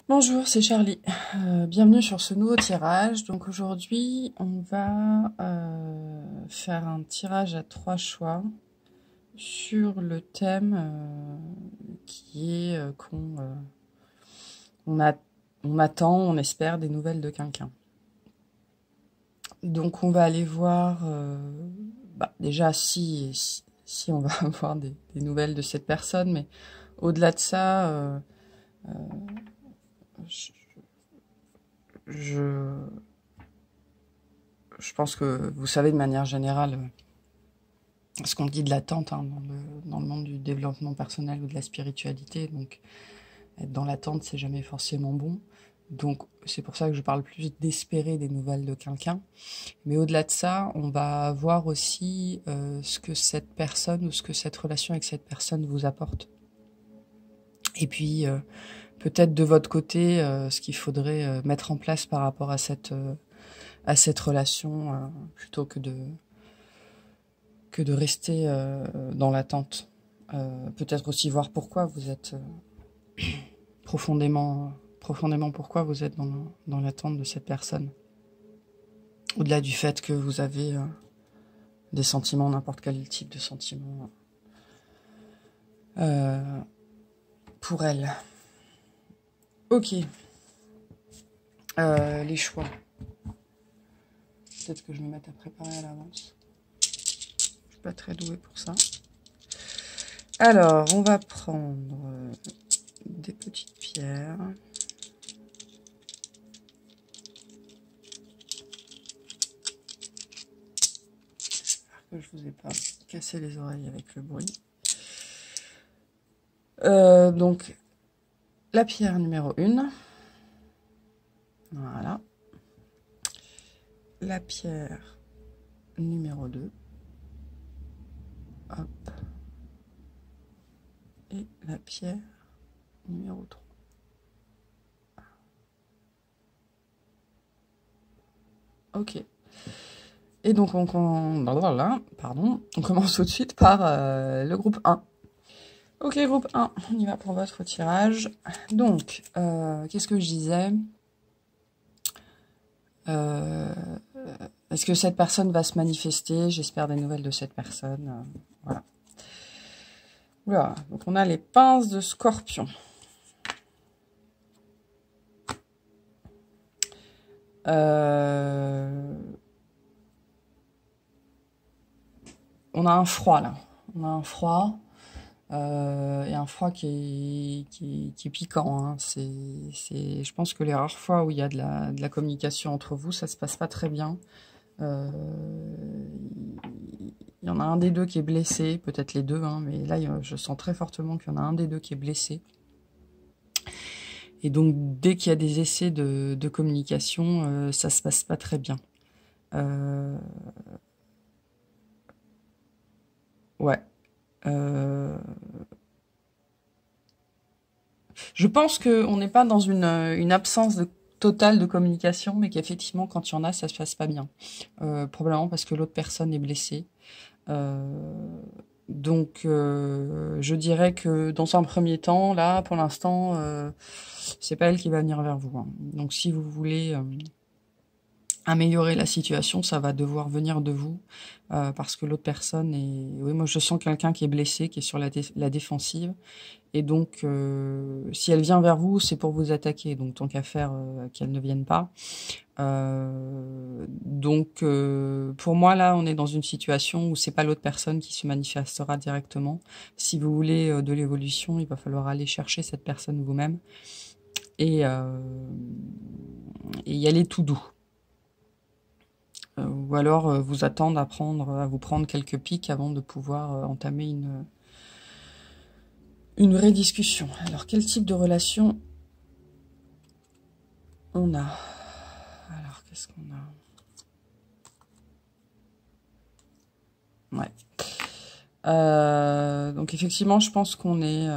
Bonjour, c'est Charlie. Bienvenue sur ce nouveau tirage. Donc aujourd'hui, on va faire un tirage à 3 choix sur le thème qui est on attend, on espère des nouvelles de quelqu'un. Donc on va aller voir déjà si on va avoir des nouvelles de cette personne, mais au-delà de ça, je pense que vous savez de manière générale ce qu'on dit de l'attente dans le monde du développement personnel ou de la spiritualité. Donc être dans l'attente, c'est jamais forcément bon. Donc c'est pour ça que je parle plus d'espérer des nouvelles de quelqu'un. Mais au-delà de ça, on va voir aussi ce que cette personne ou ce que cette relation avec cette personne vous apporte. Et puis peut-être de votre côté ce qu'il faudrait mettre en place par rapport à cette relation plutôt que de rester dans l'attente. Peut-être aussi voir pourquoi vous êtes profondément pourquoi vous êtes dans l'attente de cette personne. Au-delà du fait que vous avez des sentiments, n'importe quel type de sentiments pour elle. Ok. Les choix. Peut-être que je me mette à préparer à l'avance. Je suis pas très douée pour ça. Alors, on va prendre des petites pierres. J'espère que je vous ai pas cassé les oreilles avec le bruit. Donc, la pierre numéro 1. Voilà. La pierre numéro 2. Hop. Et la pierre numéro 3. Ok. Et donc, on commence tout de suite par le groupe 1. Ok, groupe 1, on y va pour votre tirage. Donc, qu'est-ce que je disais ? Est-ce que cette personne va se manifester ? J'espère des nouvelles de cette personne. Voilà. Oula, donc on a les pinces de Scorpion. On a un froid là. On a un froid. Et un froid qui est piquant. Hein. Je pense que les rares fois où il y a de la communication entre vous, ça se passe pas très bien. Il y en a un des deux qui est blessé, peut-être les deux, hein, mais là je sens très fortement qu'il y en a un des deux qui est blessé. Et donc dès qu'il y a des essais de communication, ça se passe pas très bien. Ouais. Je pense qu'on n'est pas dans une absence totale de communication, mais qu'effectivement, quand il y en a, ça se passe pas bien. Probablement parce que l'autre personne est blessée. Donc, je dirais que dans un premier temps, là, pour l'instant, c'est pas elle qui va venir vers vous. Hein. Donc, si vous voulez améliorer la situation, ça va devoir venir de vous, parce que l'autre personne est... Oui, moi, je sens quelqu'un qui est blessé, qui est sur la défensive. Et donc, si elle vient vers vous, c'est pour vous attaquer. Donc, tant qu'à faire qu'elle ne vienne pas. Donc, pour moi, là, on est dans une situation où c'est pas l'autre personne qui se manifestera directement. Si vous voulez de l'évolution, il va falloir aller chercher cette personne vous-même et y aller tout doux. Ou alors vous attendre à vous prendre quelques pics avant de pouvoir entamer une vraie discussion. Alors, quel type de relation on a? Alors, qu'est-ce qu'on a? Ouais. Donc, effectivement, je pense qu'on est...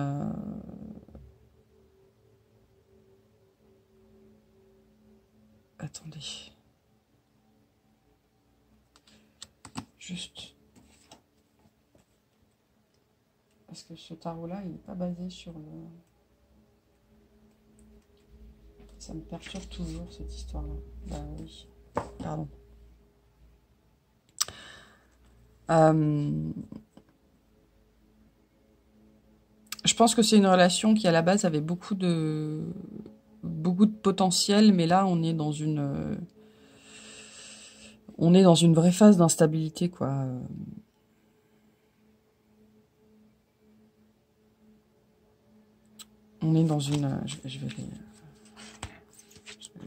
Attendez. Juste... Parce que ce tarot-là, il n'est pas basé sur le... Ça me perturbe toujours, cette histoire-là. Bah oui, pardon. Je pense que c'est une relation qui, à la base, avait beaucoup de potentiel, mais là, on est dans une vraie phase d'instabilité, quoi. On est dans une... je vais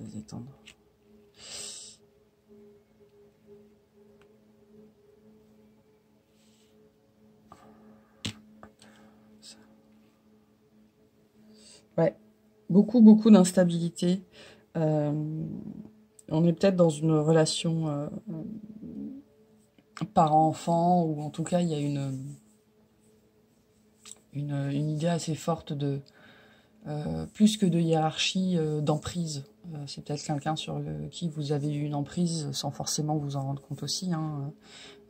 les étendre. Ouais, beaucoup d'instabilité. On est peut-être dans une relation parent-enfant, ou en tout cas, il y a une idée assez forte de... plus que de hiérarchie, d'emprise. C'est peut-être quelqu'un sur qui vous avez eu une emprise sans forcément vous en rendre compte aussi, hein.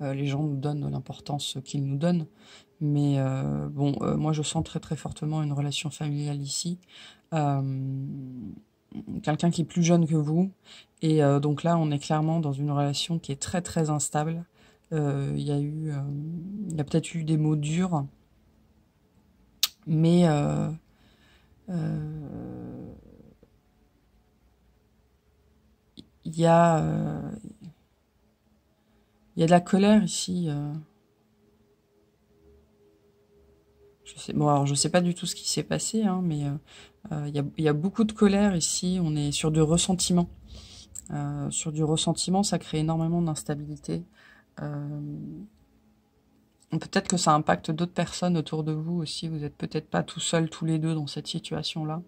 Les gens nous donnent l'importance qu'ils nous donnent. Mais bon, moi je sens très fortement une relation familiale ici. Quelqu'un qui est plus jeune que vous. Et donc là, on est clairement dans une relation qui est très instable. Il y a peut-être eu des mots durs. Mais... il y a de la colère ici. Bon, alors je sais pas du tout ce qui s'est passé, hein, mais il y a beaucoup de colère ici. On est sur du ressentiment. Sur du ressentiment, ça crée énormément d'instabilité. Peut-être que ça impacte d'autres personnes autour de vous aussi. Vous êtes peut-être pas tout seul, tous les deux, dans cette situation-là.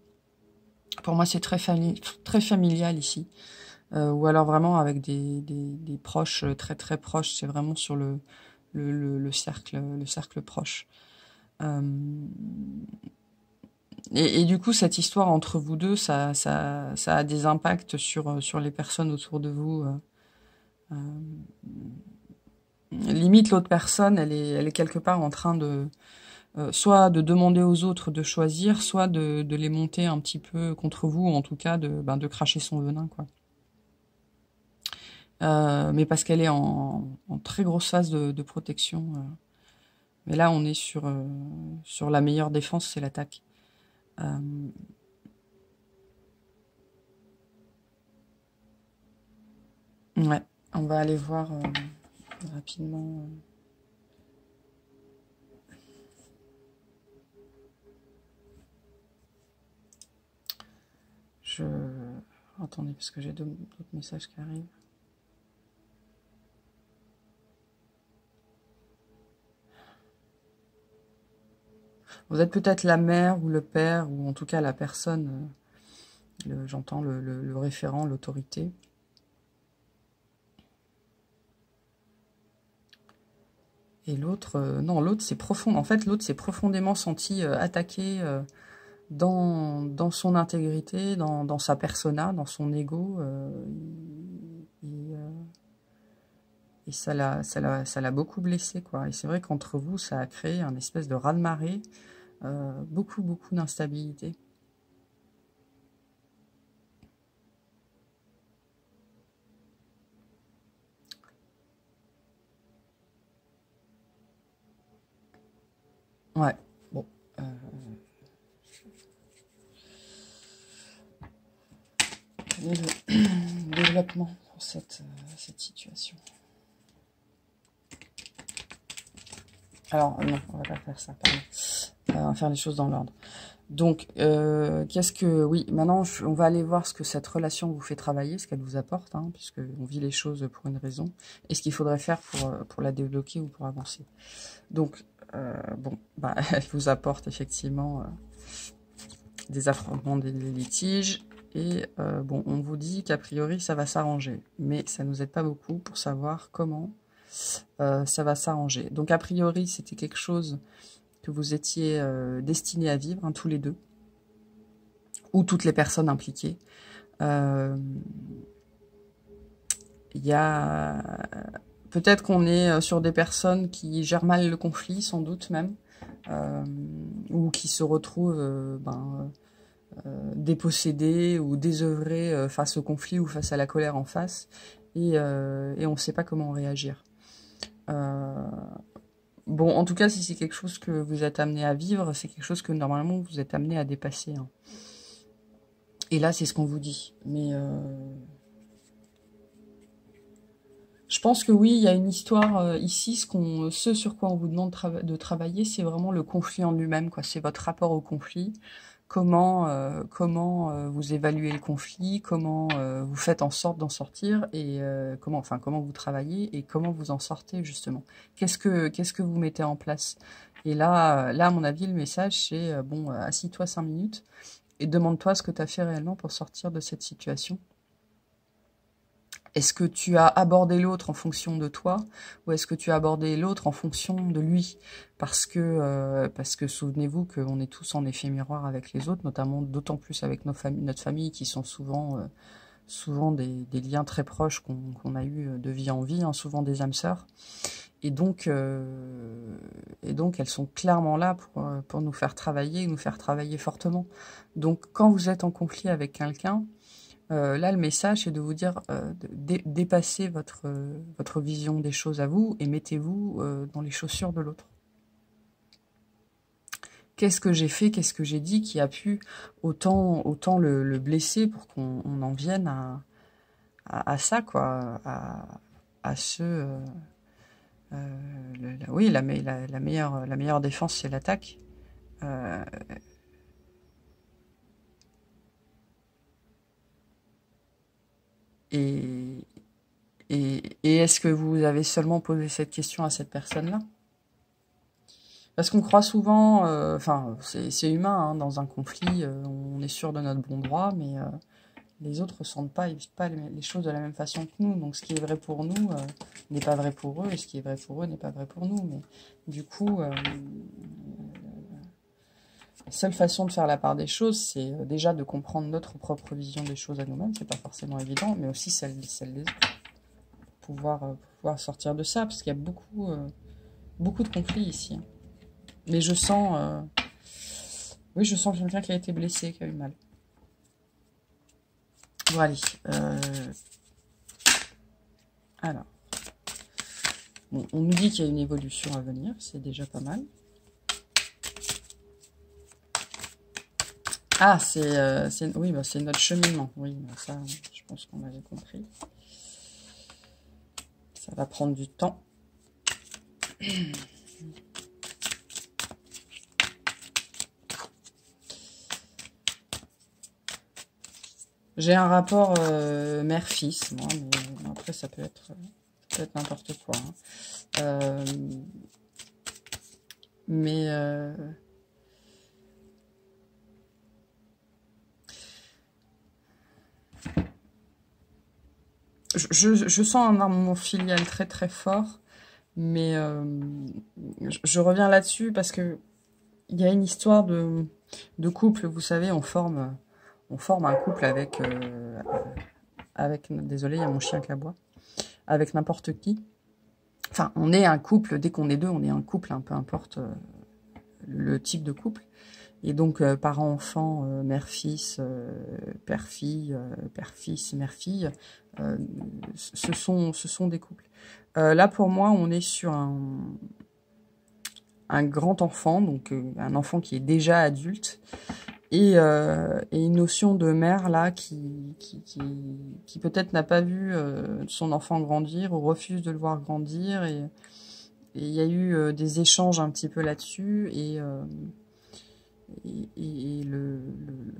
Pour moi, c'est très familial ici. Ou alors vraiment avec des proches très proches. C'est vraiment sur le cercle proche. Et du coup, cette histoire entre vous deux, ça a des impacts sur les personnes autour de vous. Limite, l'autre personne, elle est quelque part en train de soit de demander aux autres de choisir, soit de les monter un petit peu contre vous, ou en tout cas de cracher son venin, quoi. Mais parce qu'elle est en très grosse phase de protection. Mais là, on est sur la meilleure défense, c'est l'attaque. Ouais, on va aller voir rapidement. Attendez, parce que j'ai d'autres messages qui arrivent. Vous êtes peut-être la mère ou le père, ou en tout cas la personne, j'entends le référent, l'autorité. Et l'autre, non, l'autre c'est profond. En fait, l'autre s'est profondément senti attaqué dans son intégrité, dans sa persona, dans son ego. Et ça l'a beaucoup blessé, quoi. Et c'est vrai qu'entre vous, ça a créé un espèce de raz-de-marée, beaucoup d'instabilité. Ouais, bon. Quel est le développement pour cette situation? Alors, non, on va pas faire ça, pardon. On va faire les choses dans l'ordre. Donc, oui, maintenant, on va aller voir ce que cette relation vous fait travailler, ce qu'elle vous apporte, hein, puisqu'on vit les choses pour une raison, et ce qu'il faudrait faire pour la débloquer ou pour avancer. Donc, bon, bah, elle vous apporte effectivement des affrontements, des litiges, et bon, on vous dit qu'a priori, ça va s'arranger, mais ça nous aide pas beaucoup pour savoir comment ça va s'arranger. Donc, a priori, c'était quelque chose que vous étiez destinés à vivre, hein, tous les deux, ou toutes les personnes impliquées. Il y a... Peut-être qu'on est sur des personnes qui gèrent mal le conflit, sans doute même, ou qui se retrouvent dépossédé ou désœuvré face au conflit ou face à la colère en face, et on ne sait pas comment réagir. Bon, en tout cas, si c'est quelque chose que vous êtes amené à vivre, c'est quelque chose que normalement vous êtes amené à dépasser, hein. Et là, c'est ce qu'on vous dit. Mais je pense que oui, il y a une histoire ici. Ce sur quoi on vous demande de travailler, c'est vraiment le conflit en lui-même, quoi. C'est votre rapport au conflit. Comment vous évaluez le conflit, comment vous faites en sorte d'en sortir, et comment vous travaillez et comment vous en sortez justement. Qu'est-ce que vous mettez en place? Et là, à mon avis, le message c'est bon, assis-toi 5 minutes et demande-toi ce que tu as fait réellement pour sortir de cette situation. Est-ce que tu as abordé l'autre en fonction de toi, ou est-ce que tu as abordé l'autre en fonction de lui? Parce que souvenez-vous qu'on est tous en effet miroir avec les autres, notamment d'autant plus avec notre famille, qui sont souvent des liens très proches qu'on a eu de vie en vie, hein, souvent des âmes sœurs. Et donc elles sont clairement là pour nous faire travailler, fortement. Donc quand vous êtes en conflit avec quelqu'un, là, le message, c'est de vous dire, dépassez votre vision des choses à vous et mettez-vous dans les chaussures de l'autre. Qu'est-ce que j'ai fait, qu'est-ce que j'ai dit qui a pu autant le blesser pour qu'on en vienne à ça, quoi, à ce... oui, la meilleure défense, c'est l'attaque. Et est-ce que vous avez seulement posé cette question à cette personne-là? Parce qu'on croit souvent, c'est humain, hein, dans un conflit, on est sûr de notre bon droit, mais les autres ne ressentent pas, ils vivent pas les choses de la même façon que nous. Donc ce qui est vrai pour nous n'est pas vrai pour eux, et ce qui est vrai pour eux n'est pas vrai pour nous. Mais du coup, la seule façon de faire la part des choses, c'est déjà de comprendre notre propre vision des choses à nous-mêmes. C'est pas forcément évident, mais aussi celle des autres. Pouvoir sortir de ça, parce qu'il y a beaucoup de conflits ici. Mais je sens, oui, je sens quelqu'un qui a été blessé, qui a eu mal. Bon, allez. Alors. Bon, on nous dit qu'il y a une évolution à venir, c'est déjà pas mal. Ah, oui, bah, c'est notre cheminement. Oui, bah, ça, je pense qu'on avait compris. Ça va prendre du temps. J'ai un rapport mère-fils, moi, mais après ça peut être n'importe quoi, hein. Je sens un amour filial très très fort, mais je reviens là-dessus parce que il y a une histoire de couple, vous savez, on forme un couple avec, désolé, il y a mon chien qui aboie, avec n'importe qui. Enfin, on est un couple, dès qu'on est deux, on est un couple, hein, peu importe le type de couple. Et donc, parent-enfant, mère-fils, père-fille, père-fils, mère-fille, ce sont des couples. Là, pour moi, on est sur un grand enfant, donc un enfant qui est déjà adulte, et une notion de mère là qui peut-être n'a pas vu son enfant grandir ou refuse de le voir grandir, et il y a eu des échanges un petit peu là-dessus, et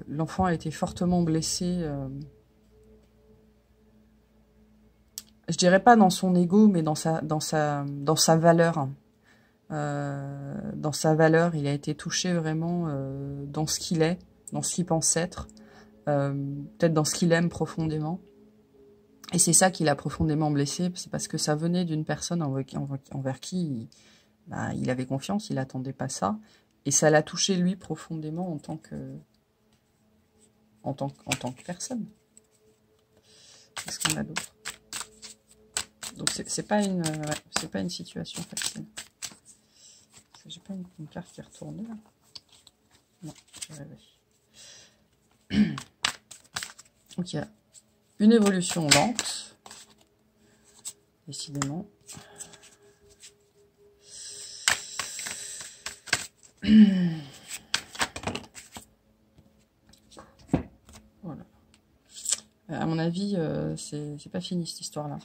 l'enfant a été fortement blessé, je dirais pas dans son ego, mais dans sa valeur. Dans sa valeur, il a été touché vraiment dans ce qu'il est, dans ce qu'il pense être, peut-être dans ce qu'il aime profondément. Et c'est ça qui l'a profondément blessé, c'est parce que ça venait d'une personne envers qui il avait confiance, il n'attendait pas ça. Et ça l'a touché lui profondément en tant que personne. Qu'est-ce qu'on a d'autre? Donc c'est pas une situation facile. J'ai pas une carte qui est retournée là. Non, j'ai rêvé. Donc il y a une évolution lente, décidément. Voilà. À mon avis, c'est pas fini cette histoire-là.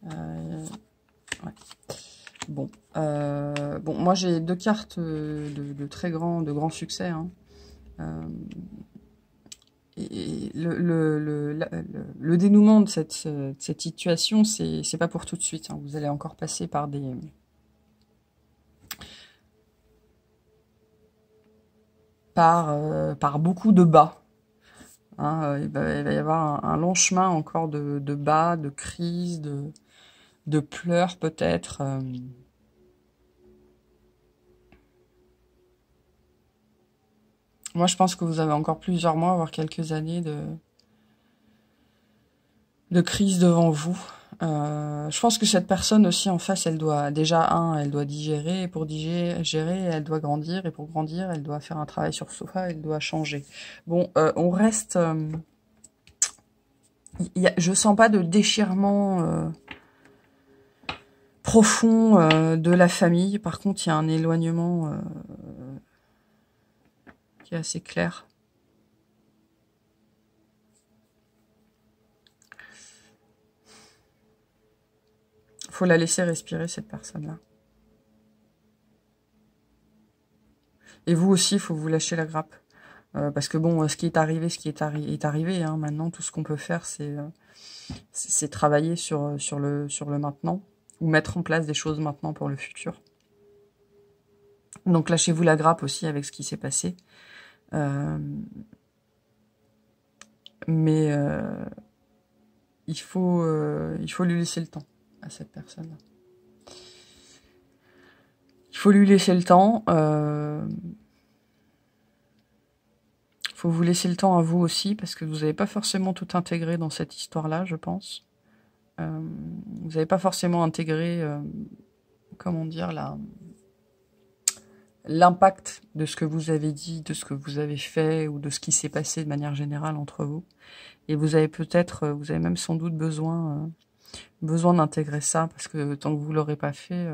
Ouais. Bon, bon, moi j'ai 2 cartes de grands succès. Hein. Et le dénouement de cette situation, c'est pas pour tout de suite. Hein. Vous allez encore passer par par beaucoup de bas. Hein. Il va y avoir un long chemin encore de bas, de crise, de pleurs peut-être. Moi, je pense que vous avez encore plusieurs mois, voire quelques années de crise devant vous. Je pense que cette personne aussi en face, elle doit déjà, elle doit digérer. Et pour digérer, elle doit grandir. Et pour grandir, elle doit faire un travail sur soi. Elle doit changer. Bon, on reste... je sens pas de déchirement profond de la famille. Par contre, il y a un éloignement qui est assez clair. Faut la laisser respirer, cette personne-là. Et vous aussi, il faut vous lâcher la grappe. Parce que bon, ce qui est arrivé, est arrivé. Hein. Maintenant, tout ce qu'on peut faire, c'est travailler sur le maintenant. Ou mettre en place des choses maintenant pour le futur. Donc lâchez-vous la grappe aussi avec ce qui s'est passé. Mais il faut lui laisser le temps à cette personne-là. Il faut lui laisser le temps. Faut vous laisser le temps à vous aussi, parce que vous n'avez pas forcément tout intégré dans cette histoire-là, je pense. Vous n'avez pas forcément intégré, comment dire, l'impact de ce que vous avez dit, de ce que vous avez fait, ou de ce qui s'est passé de manière générale entre vous. Et vous avez vous avez même sans doute besoin d'intégrer ça, parce que tant que vous l'aurez pas fait,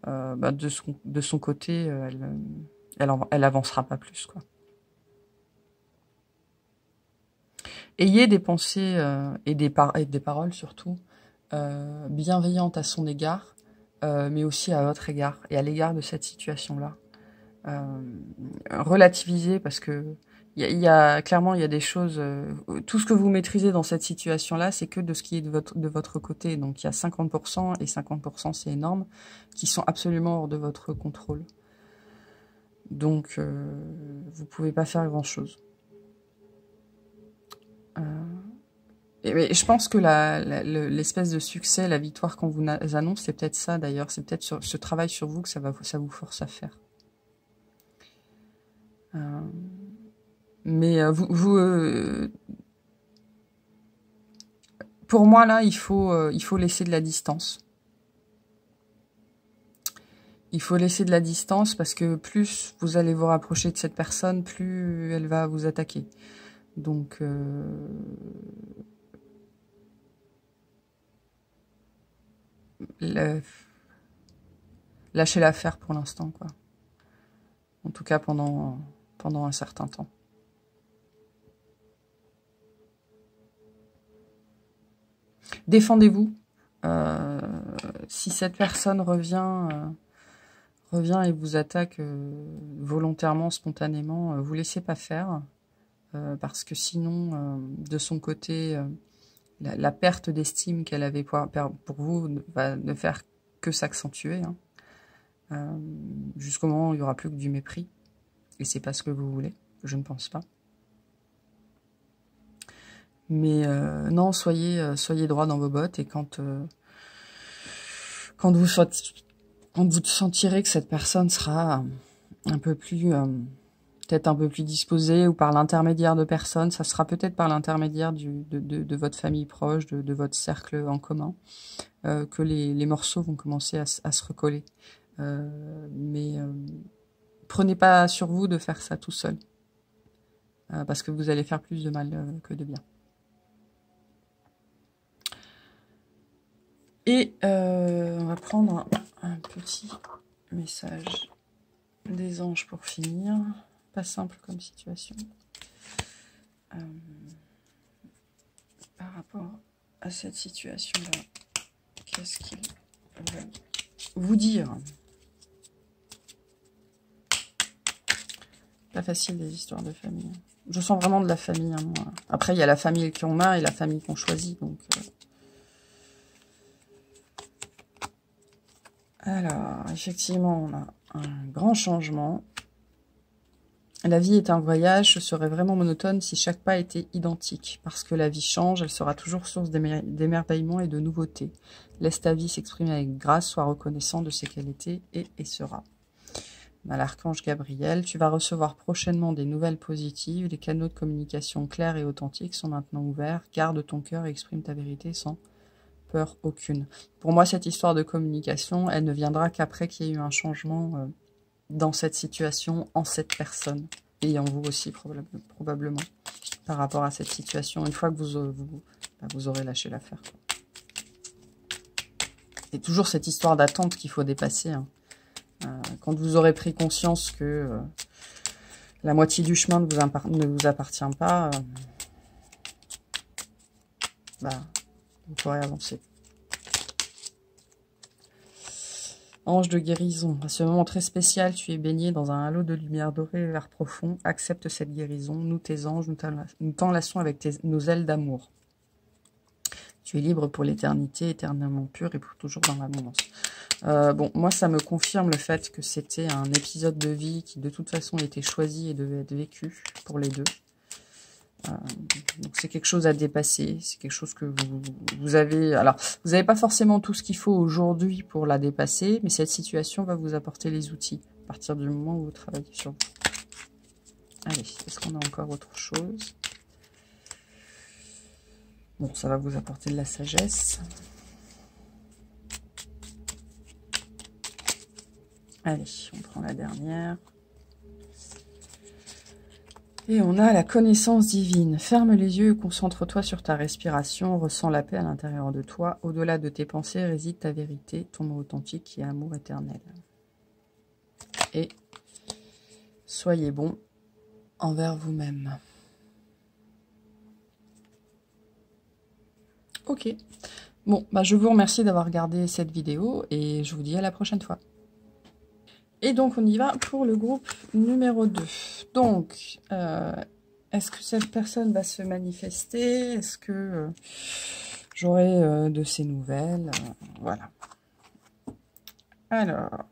de son côté, elle avancera pas plus, quoi. Ayez des pensées et des paroles surtout bienveillantes à son égard, mais aussi à votre égard et à l'égard de cette situation-là. Relativisez, parce que clairement il y a des choses. Tout ce que vous maîtrisez dans cette situation-là, c'est que de ce qui est de votre côté. Donc il y a 50% et 50%, c'est énorme, qui sont absolument hors de votre contrôle. Donc vous pouvez pas faire grand-chose. Mais je pense que l'espèce de succès, la victoire qu'on vous annonce, c'est peut-être ça d'ailleurs. C'est peut-être ce travail sur vous que ça vous force à faire. Mais pour moi là, il faut laisser de la distance. Il faut laisser de la distance, parce que plus vous allez vous rapprocher de cette personne, plus elle va vous attaquer. Donc lâchez-la faire pour l'instant, quoi. En tout cas pendant un certain temps. Défendez-vous. Si cette personne revient et vous attaque volontairement, spontanément, vous laissez pas faire, parce que sinon, de son côté, la perte d'estime qu'elle avait pour vous va ne faire que s'accentuer, hein. Jusqu'au moment où il n'y aura plus que du mépris. Et c'est pas ce que vous voulez, je ne pense pas. Mais non, soyez droit dans vos bottes, et quand vous sentirez que cette personne sera un peu plus, peut-être un peu plus disposée, ou par l'intermédiaire de personnes, ça sera peut-être par l'intermédiaire de votre famille proche, de votre cercle en commun, que les morceaux vont commencer à se recoller. Mais prenez pas sur vous de faire ça tout seul. parce que vous allez faire plus de mal que de bien. Et on va prendre un petit message des anges pour finir. Pas simple comme situation. Par rapport à cette situation-là, qu'est-ce qu'ils veulent vous dire? Pas facile les histoires de famille. Je sens vraiment de la famille. Hein, moi. Après, il y a la famille qu'on a et la famille qu'on choisit. Donc, alors, effectivement, on a un grand changement. La vie est un voyage, ce serait vraiment monotone si chaque pas était identique. Parce que la vie change, elle sera toujours source d'émerveillement et de nouveautés. Laisse ta vie s'exprimer avec grâce, sois reconnaissant de ce qu'elle était et sera. On a l'archange Gabriel. Tu vas recevoir prochainement des nouvelles positives. Les canaux de communication clairs et authentiques sont maintenant ouverts. Garde ton cœur et exprime ta vérité sans peur aucune. Pour moi, cette histoire de communication, elle ne viendra qu'après qu'il y ait eu un changement dans cette situation, en cette personne, et en vous aussi probablement, par rapport à cette situation, une fois que vous aurez lâché l'affaire. C'est toujours cette histoire d'attente qu'il faut dépasser. Hein. Quand vous aurez pris conscience que la moitié du chemin ne vous appartient pas, vous pourrez avancer. Ange de guérison, à ce moment très spécial, tu es baigné dans un halo de lumière dorée et vert profond. Accepte cette guérison. Nous, tes anges, nous t'enlaçons avec nos ailes d'amour. Tu es libre pour l'éternité, éternellement pur et pour toujours dans l'abondance. Bon, moi, ça me confirme le fait que c'était un épisode de vie qui, de toute façon, était choisi et devait être vécu pour les deux. Donc c'est quelque chose à dépasser, c'est quelque chose que vous avez... Alors, vous n'avez pas forcément tout ce qu'il faut aujourd'hui pour la dépasser, mais cette situation va vous apporter les outils à partir du moment où vous travaillez sur vous. Allez, est-ce qu'on a encore autre chose? Bon, ça va vous apporter de la sagesse. Allez, on prend la dernière. Et on a la connaissance divine. Ferme les yeux et concentre-toi sur ta respiration. Ressens la paix à l'intérieur de toi. Au-delà de tes pensées réside ta vérité, ton nom authentique qui est amour éternel. Et soyez bon envers vous-même. Ok. Bon, je vous remercie d'avoir regardé cette vidéo et je vous dis à la prochaine fois. Et donc, on y va pour le groupe numéro 2. Donc, est-ce que cette personne va se manifester? Est-ce que j'aurai de ses nouvelles? Voilà. Alors,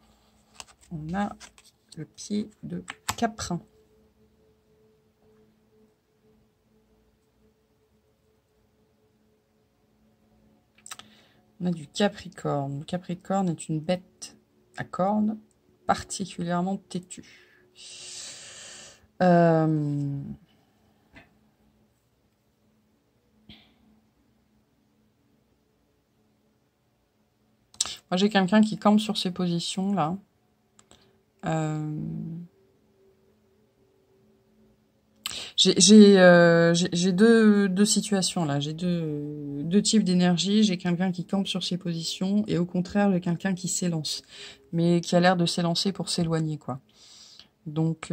on a le pied de Caprin. On a du Capricorne. Le Capricorne est une bête à cornes particulièrement têtue. Moi, j'ai quelqu'un qui campe sur ses positions, là. J'ai deux situations, là. J'ai deux types d'énergie. J'ai quelqu'un qui campe sur ses positions et au contraire, j'ai quelqu'un qui s'élance. Mais qui a l'air de s'élancer pour s'éloigner, quoi. Donc...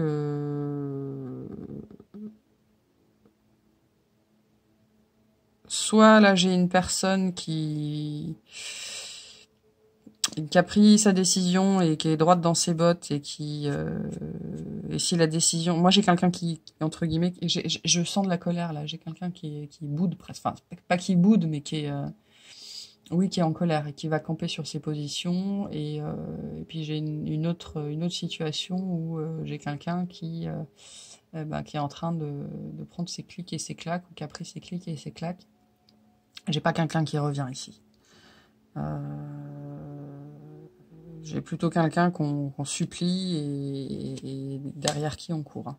soit, là, j'ai une personne qui a pris sa décision et qui est droite dans ses bottes et qui... et si la décision... Moi, j'ai quelqu'un qui, entre guillemets... Je sens de la colère, là. J'ai quelqu'un qui boude presque. Enfin, pas qui boude, mais qui est... oui, qui est en colère et qui va camper sur ses positions. Et puis, j'ai une autre situation où j'ai quelqu'un qui est en train de prendre ses clics et ses claques, ou qui a pris ses clics et ses claques. J'ai pas quelqu'un qui revient ici. J'ai plutôt quelqu'un qu'on supplie et derrière qui on court.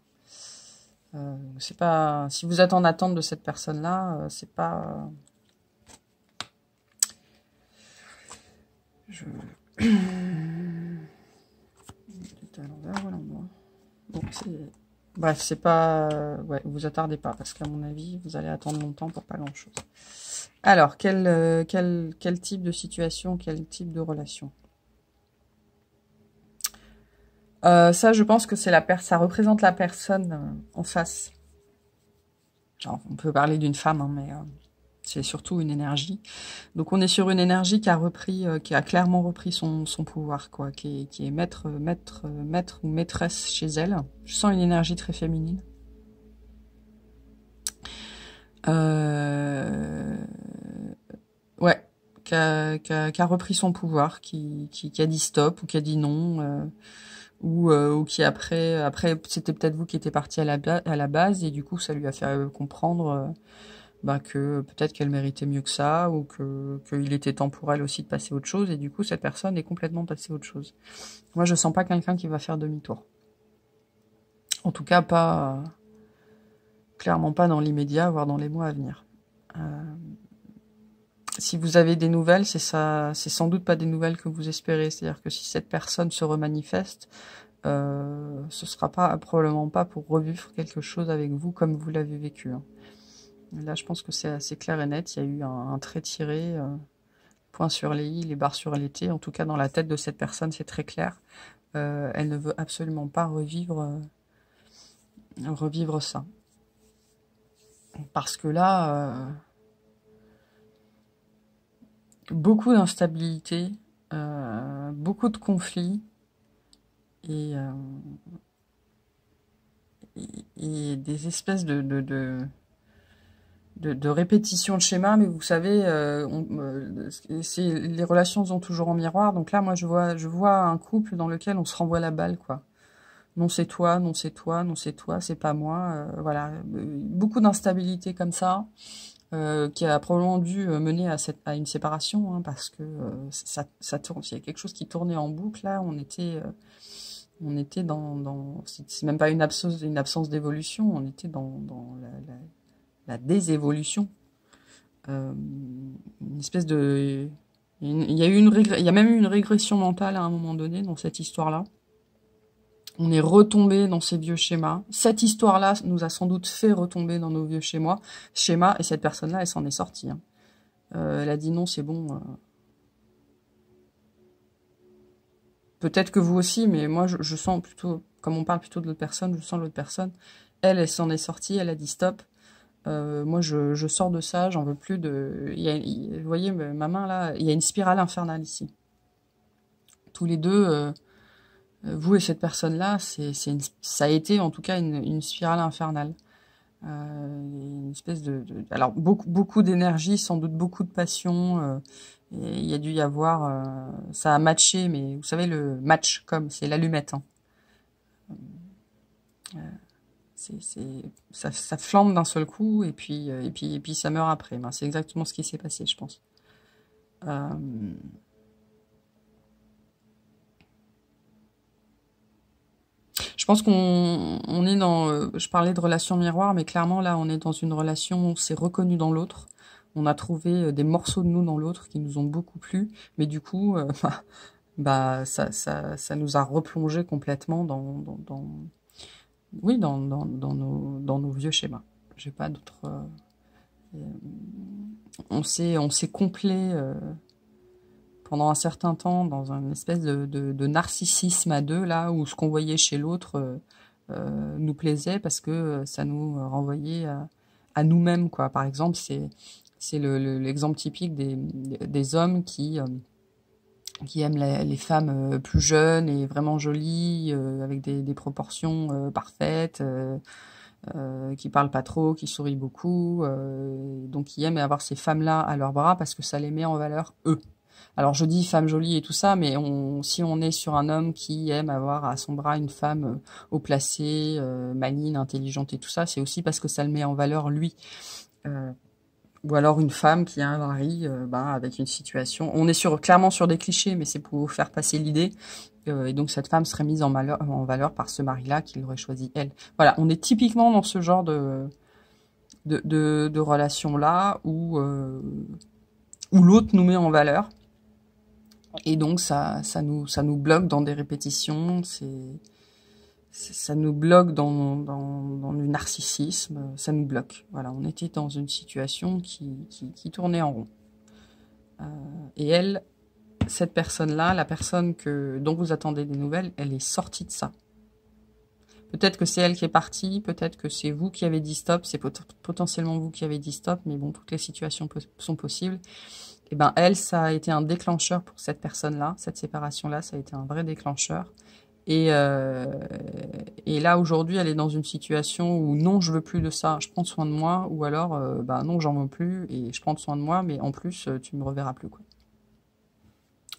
C'est pas... Si vous êtes en attente de cette personne-là, c'est pas... C'est à l'envers ou à l'endroit. Bon, c'est... Bref, c'est pas... ouais, vous attardez pas, parce qu'à mon avis, vous allez attendre longtemps pour pas grand-chose. Alors, quel type de situation, quel type de relation? Ça, je pense que c'est ça représente la personne en face. Alors, on peut parler d'une femme, hein, mais c'est surtout une énergie. Donc, on est sur une énergie qui a clairement repris son pouvoir, quoi, qui est maître ou maîtresse chez elle. Je sens une énergie très féminine. Ouais, qui a repris son pouvoir, qui a dit stop ou qui a dit non. Ou qui après c'était peut-être vous qui étiez parti à la base et du coup ça lui a fait comprendre que peut-être qu'elle méritait mieux que ça ou qu'il était temps pour elle aussi de passer à autre chose et du coup cette personne est complètement passée à autre chose. Moi je sens pas quelqu'un qui va faire demi-tour. En tout cas pas clairement pas dans l'immédiat, voire dans les mois à venir. Si vous avez des nouvelles, c'est sans doute pas des nouvelles que vous espérez. C'est-à-dire que si cette personne se remanifeste, ce sera probablement pas pour revivre quelque chose avec vous comme vous l'avez vécu. Hein. Là, je pense que c'est assez clair et net. Il y a eu un trait tiré, point sur les i, les barres sur les t. En tout cas, dans la tête de cette personne, c'est très clair. Elle ne veut absolument pas revivre ça. Parce que là, beaucoup d'instabilité, beaucoup de conflits et des espèces de répétition de schémas, mais vous savez, les relations sont toujours en miroir. Donc là, moi, je vois un couple dans lequel on se renvoie la balle, quoi. Non, c'est toi, non, c'est toi, non, c'est toi, c'est pas moi. Voilà, beaucoup d'instabilité comme ça, qui a probablement dû mener à une séparation, hein, parce que ça tourne. Il y a quelque chose qui tournait en boucle là. On était c'est même pas une absence d'évolution. On était dans la désévolution. Une espèce de... Il y a même eu une régression mentale à un moment donné dans cette histoire-là. On est retombé dans ces vieux schémas. Cette histoire-là nous a sans doute fait retomber dans nos vieux schémas et cette personne-là, elle s'en est sortie. Hein. Elle a dit non, c'est bon. Peut-être que vous aussi, mais moi, je sens plutôt, comme on parle plutôt de l'autre personne, je sens l'autre personne. Elle s'en est sortie, elle a dit stop. Moi, je sors de ça, j'en veux plus de... vous voyez, ma main, là, il y a une spirale infernale ici. Tous les deux, vous et cette personne-là, ça a été, en tout cas, une spirale infernale. Une espèce alors, beaucoup d'énergie, sans doute beaucoup de passion. Et il y a dû y avoir... ça a matché, mais vous savez, le match, comme, c'est l'allumette. Hein. Ça flambe d'un seul coup et puis ça meurt après. Ben, c'est exactement ce qui s'est passé, je pense. Je pense qu'on est dans... je parlais de relation miroir, mais clairement, là, on est dans une relation où c'est reconnu dans l'autre. On a trouvé des morceaux de nous dans l'autre qui nous ont beaucoup plu, mais du coup, ça nous a replongé complètement oui, dans nos vieux schémas. J'ai pas d'autres... on s'est complet pendant un certain temps dans une espèce de narcissisme à deux, là, où ce qu'on voyait chez l'autre nous plaisait parce que ça nous renvoyait à nous-mêmes, quoi. Par exemple, c'est l'exemple typique des hommes qui aiment les femmes plus jeunes et vraiment jolies, avec des proportions parfaites, qui parlent pas trop, qui sourient beaucoup, donc qui aiment avoir ces femmes-là à leurs bras parce que ça les met en valeur, eux. Alors je dis femme jolie et tout ça, mais si on est sur un homme qui aime avoir à son bras une femme haut placée, maligne, intelligente et tout ça, c'est aussi parce que ça le met en valeur lui. Ou alors une femme qui a un mari avec une situation... On est clairement sur des clichés, mais c'est pour vous faire passer l'idée. Et donc cette femme serait mise en valeur par ce mari-là qui l'aurait choisi elle. Voilà, on est typiquement dans ce genre de relation-là où l'autre nous met en valeur. Et donc ça nous bloque dans des répétitions. ça nous bloque dans le narcissisme, ça nous bloque. Voilà, on était dans une situation qui tournait en rond. Et elle, cette personne-là, la personne dont vous attendez des nouvelles, elle est sortie de ça. Peut-être que c'est elle qui est partie, peut-être que c'est vous qui avez dit stop, c'est potentiellement vous qui avez dit stop, mais bon, toutes les situations sont possibles. Et ben elle, ça a été un déclencheur pour cette personne-là, cette séparation-là, ça a été un vrai déclencheur. Et là, aujourd'hui, elle est dans une situation où non, je veux plus de ça, je prends soin de moi, ou alors, non, j'en veux plus, et je prends soin de moi, mais en plus, tu me reverras plus, quoi.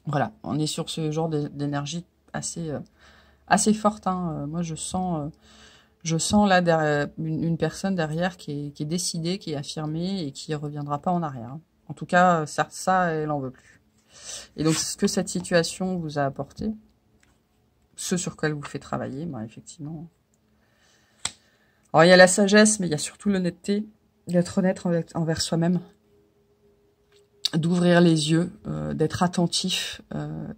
Voilà, on est sur ce genre d'énergie assez forte, hein. Moi, je sens là une personne derrière qui est décidée, qui est affirmée, et qui ne reviendra pas en arrière, hein. En tout cas, ça, elle n'en veut plus. Et donc, ce que cette situation vous a apporté, ce sur quoi elle vous fait travailler, effectivement. Alors, il y a la sagesse, mais il y a surtout l'honnêteté, d'être honnête envers soi-même, d'ouvrir les yeux, d'être attentif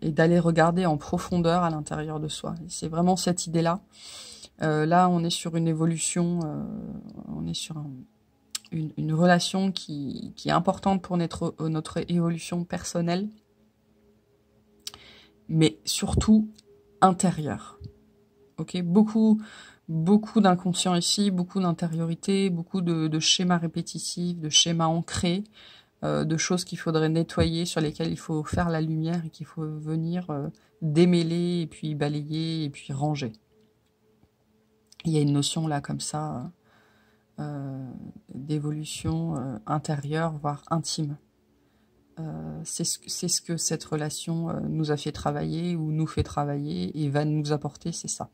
et d'aller regarder en profondeur à l'intérieur de soi. C'est vraiment cette idée-là. Là, on est sur une évolution, on est sur une relation qui est importante pour notre évolution personnelle, mais surtout intérieure. Ok, beaucoup d'inconscient ici, beaucoup d'intériorité, beaucoup de schémas répétitifs, de schémas ancrés, de choses qu'il faudrait nettoyer, sur lesquelles il faut faire la lumière et qu'il faut venir démêler et puis balayer et puis ranger. Il y a une notion là comme ça d'évolution intérieure, voire intime. C'est ce que cette relation nous a fait travailler ou nous fait travailler et va nous apporter, c'est ça.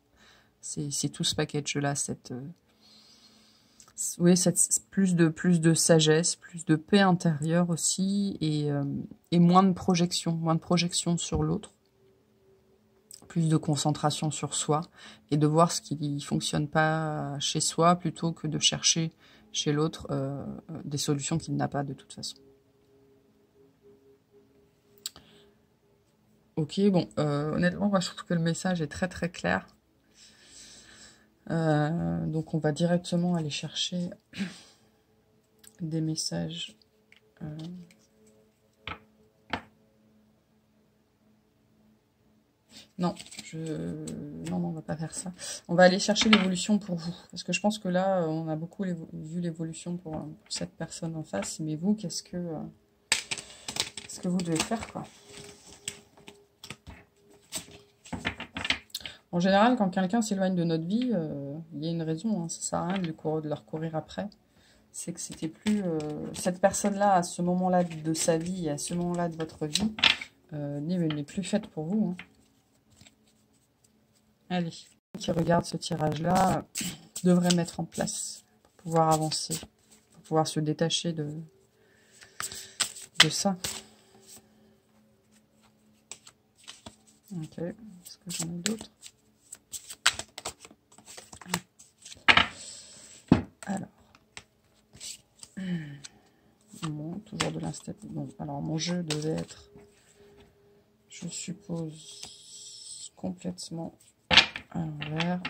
C'est tout ce package-là, plus de sagesse, plus de paix intérieure aussi, et moins de projection sur l'autre, plus de concentration sur soi, et de voir ce qui ne fonctionne pas chez soi, plutôt que de chercher chez l'autre des solutions qu'il n'a pas de toute façon. Ok, bon, honnêtement, moi je trouve que le message est très très clair. Donc on va directement aller chercher des messages. Non, on va pas faire ça. On va aller chercher l'évolution pour vous. Parce que je pense que là, on a beaucoup vu l'évolution pour cette personne en face. Mais vous, qu'est-ce que vous devez faire, quoi? En général, quand quelqu'un s'éloigne de notre vie, il y a une raison, hein, ça sert à rien de leur courir après. C'est que c'était plus... cette personne-là, à ce moment-là de sa vie, à ce moment-là de votre vie, n'est plus faite pour vous, hein. Allez, qui regarde ce tirage-là devrait mettre en place pour pouvoir avancer, pour pouvoir se détacher de ça. Ok, est-ce que j'en ai d'autres? Alors, bon, toujours de l'instabilité. Bon, alors mon jeu devait être, je suppose, complètement à l'envers.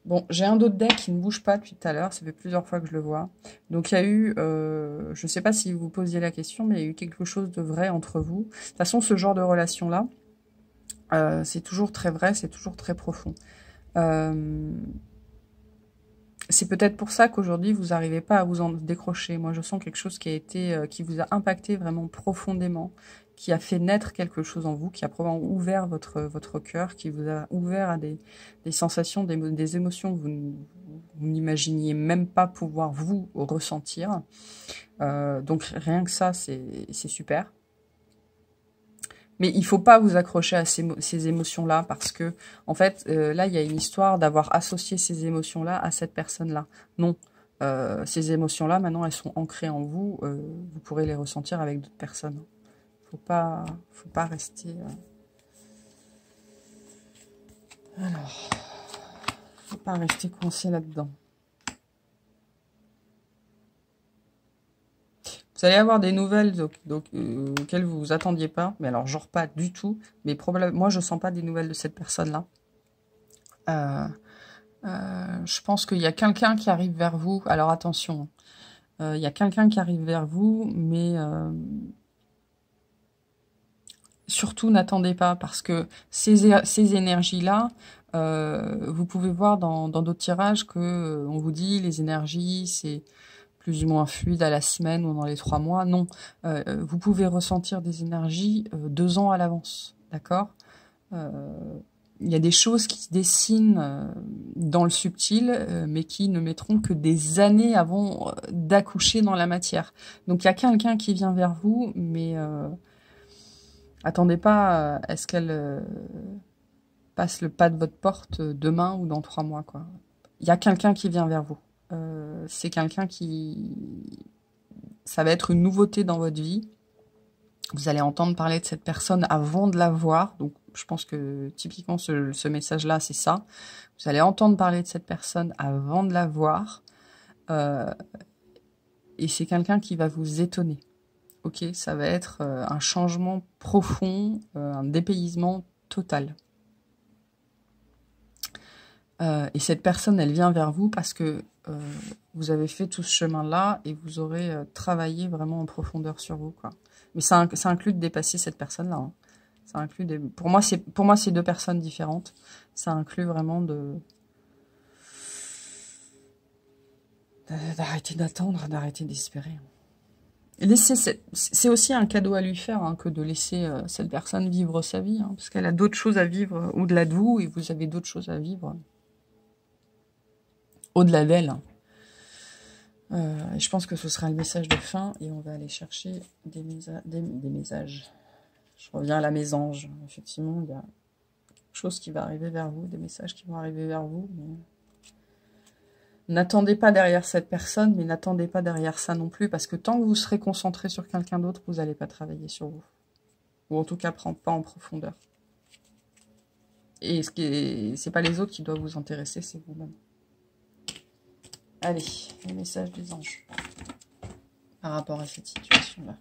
Bon, j'ai un autre deck qui ne bouge pas depuis tout à l'heure, ça fait plusieurs fois que je le vois. Donc il y a eu, je ne sais pas si vous posiez la question, mais il y a eu quelque chose de vrai entre vous. De toute façon, ce genre de relation-là, c'est toujours très vrai, c'est toujours très profond. C'est peut-être pour ça qu'aujourd'hui, vous n'arrivez pas à vous en décrocher. Moi, je sens quelque chose qui vous a impacté vraiment profondément, qui a fait naître quelque chose en vous, qui a probablement ouvert votre cœur, qui vous a ouvert à des sensations, des émotions que vous n'imaginiez même pas pouvoir vous ressentir. Donc, rien que ça, c'est super. Mais il faut pas vous accrocher à ces émotions-là parce que, en fait, là, il y a une histoire d'avoir associé ces émotions-là à cette personne-là. Non, ces émotions-là, maintenant, elles sont ancrées en vous. Vous pourrez les ressentir avec d'autres personnes. Faut pas rester... Alors, faut pas rester coincé là-dedans. Vous allez avoir des nouvelles auxquelles vous vous attendiez pas. Mais alors, genre pas du tout. Mais probablement, moi, je sens pas des nouvelles de cette personne-là. Je pense qu'il y a quelqu'un qui arrive vers vous. Alors attention, il y a quelqu'un qui arrive vers vous, mais surtout n'attendez pas, parce que ces énergies-là, vous pouvez voir dans d'autres tirages que on vous dit les énergies, c'est plus ou moins fluide à la semaine ou dans les 3 mois. Non, vous pouvez ressentir des énergies 2 ans à l'avance, d'accord? Il y a des choses qui se dessinent dans le subtil, mais qui ne mettront que des années avant d'accoucher dans la matière. Donc il y a quelqu'un qui vient vers vous, mais attendez pas à ce qu'elle passe le pas de votre porte demain ou dans 3 mois, quoi. Il y a quelqu'un qui vient vers vous. C'est quelqu'un qui... Ça va être une nouveauté dans votre vie. Vous allez entendre parler de cette personne avant de la voir. Donc, je pense que typiquement, ce message-là, c'est ça. Vous allez entendre parler de cette personne avant de la voir. Et c'est quelqu'un qui va vous étonner. Ok, ça va être un changement profond, un dépaysement total. Et cette personne, elle vient vers vous parce que vous avez fait tout ce chemin-là et vous aurez travaillé vraiment en profondeur sur vous, quoi. Mais ça inclut de dépasser cette personne-là. Hein. Ça inclut pour moi, c'est 2 personnes différentes. Ça inclut vraiment d'arrêter d'attendre, d'arrêter d'espérer. C'est aussi un cadeau à lui faire, hein, que de laisser cette personne vivre sa vie, hein, parce qu'elle a d'autres choses à vivre au-delà de vous et vous avez d'autres choses à vivre au-delà d'elle. Je pense que ce sera le message de fin et on va aller chercher des messages. Je reviens à la mésange. Effectivement, il y a quelque chose qui va arriver vers vous, des messages qui vont arriver vers vous. Mais... N'attendez pas derrière cette personne, mais n'attendez pas derrière ça non plus, parce que tant que vous serez concentré sur quelqu'un d'autre, vous n'allez pas travailler sur vous. Ou en tout cas, pas en profondeur. Et c'est pas les autres qui doivent vous intéresser, c'est vous-même. Allez, le message des anges par rapport à cette situation-là.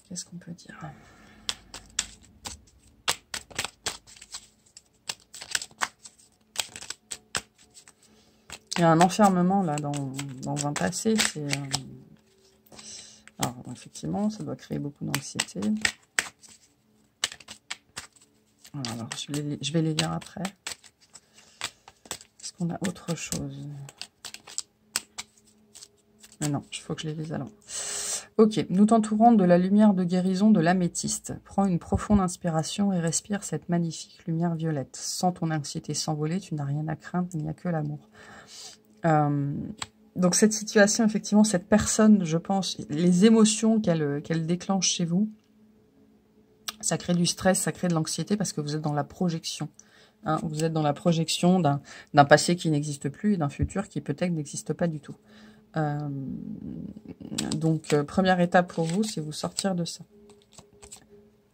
Qu'est-ce qu'on peut dire ? Il y a un enfermement là dans un passé. Alors effectivement, ça doit créer beaucoup d'anxiété. Alors je vais les lire après. Est-ce qu'on a autre chose? Mais non, il faut que je les lise alors. Ok, nous t'entourons de la lumière de guérison de l'améthyste. Prends une profonde inspiration et respire cette magnifique lumière violette. Sens ton anxiété s'envoler, tu n'as rien à craindre, il n'y a que l'amour. Donc cette situation, effectivement, cette personne, je pense, les émotions qu'elle déclenche chez vous, ça crée du stress, ça crée de l'anxiété parce que vous êtes dans la projection. Hein, vous êtes dans la projection d'un passé qui n'existe plus et d'un futur qui peut-être n'existe pas du tout. Donc, première étape pour vous, c'est vous sortir de ça.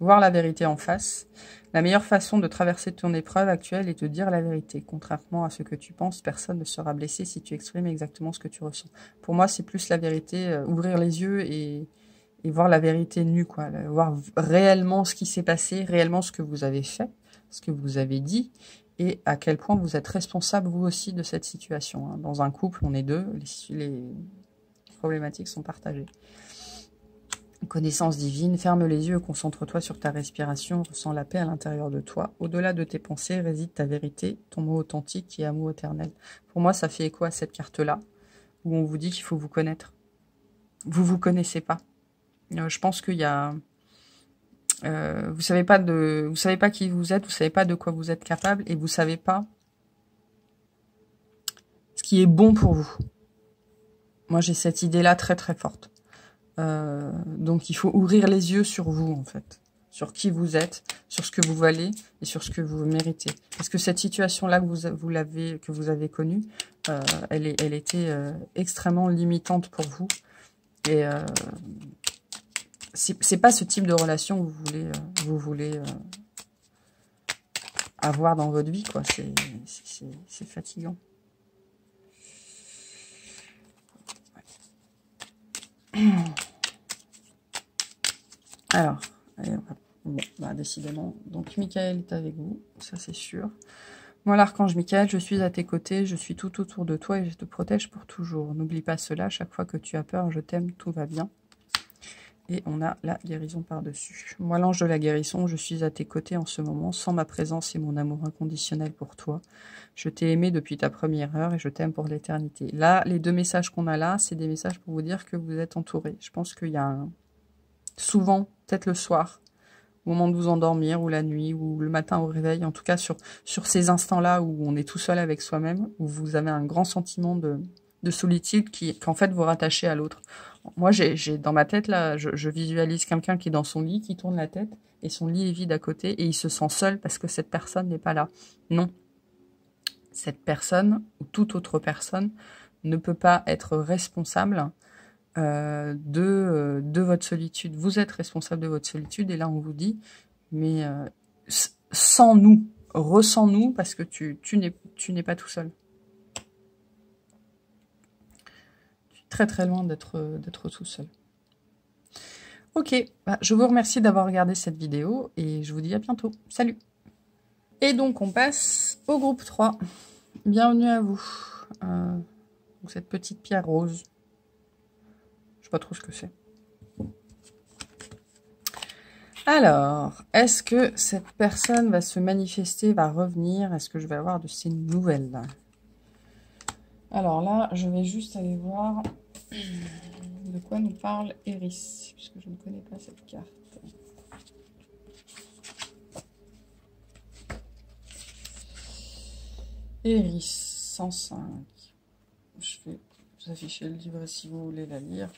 Voir la vérité en face. La meilleure façon de traverser ton épreuve actuelle est de dire la vérité. Contrairement à ce que tu penses, personne ne sera blessé si tu exprimes exactement ce que tu ressens. Pour moi, c'est plus la vérité, ouvrir les yeux et voir la vérité nue, quoi. Voir réellement ce qui s'est passé, réellement ce que vous avez fait, ce que vous avez dit, et à quel point vous êtes responsable, vous aussi, de cette situation. Hein. Dans un couple, on est 2, les problématiques sont partagées. Connaissance divine, ferme les yeux, concentre-toi sur ta respiration, ressens la paix à l'intérieur de toi. Au-delà de tes pensées réside ta vérité, ton mot authentique qui est amour éternel. Pour moi, ça fait écho à cette carte-là, où on vous dit qu'il faut vous connaître. Vous vous connaissez pas. Je pense qu'il y a... vous savez pas qui vous êtes, vous savez pas de quoi vous êtes capable, et vous savez pas ce qui est bon pour vous. Moi, j'ai cette idée-là très très forte. Donc il faut ouvrir les yeux sur vous, en fait, sur qui vous êtes, sur ce que vous valez et sur ce que vous méritez. Parce que cette situation-là que vous avez connue, elle était extrêmement limitante pour vous. Et c'est pas ce type de relation que vous voulez avoir dans votre vie, quoi. C'est fatigant. Alors, allez, bon, bah, décidément, donc Michael est avec vous, ça c'est sûr. Moi, l'archange Michael, je suis à tes côtés, je suis tout autour de toi et je te protège pour toujours. N'oublie pas cela, chaque fois que tu as peur, je t'aime, tout va bien. Et on a la guérison par-dessus. Moi, l'ange de la guérison, je suis à tes côtés en ce moment, sans ma présence et mon amour inconditionnel pour toi. Je t'ai aimé depuis ta première heure et je t'aime pour l'éternité. Là, les deux messages qu'on a là, c'est des messages pour vous dire que vous êtes entourés. Je pense qu'il y a souvent, peut-être le soir, au moment de vous endormir, ou la nuit, ou le matin au réveil, en tout cas sur ces instants-là où on est tout seul avec soi-même, où vous avez un grand sentiment de solitude qu'en fait vous rattachez à l'autre. Moi, j'ai dans ma tête, là, je visualise quelqu'un qui est dans son lit, qui tourne la tête, et son lit est vide à côté, et il se sent seul parce que cette personne n'est pas là. Non. Cette personne, ou toute autre personne, ne peut pas être responsable de votre solitude. Vous êtes responsable de votre solitude, et là on vous dit, mais sans nous, ressens-nous, parce que tu n'es pas tout seul. Tu es très très loin d'être tout seul. Ok, bah, je vous remercie d'avoir regardé cette vidéo, et je vous dis à bientôt. Salut! Et donc on passe au groupe 3. Bienvenue à vous. Cette petite pierre rose. Je sais pas trop ce que c'est. Alors, est-ce que cette personne va se manifester, va revenir? Est-ce que je vais avoir de ces nouvelles? Alors là, je vais juste aller voir de quoi nous parle Eris, puisque je ne connais pas cette carte. Eris, 105. Je vais vous afficher le livret si vous voulez la lire.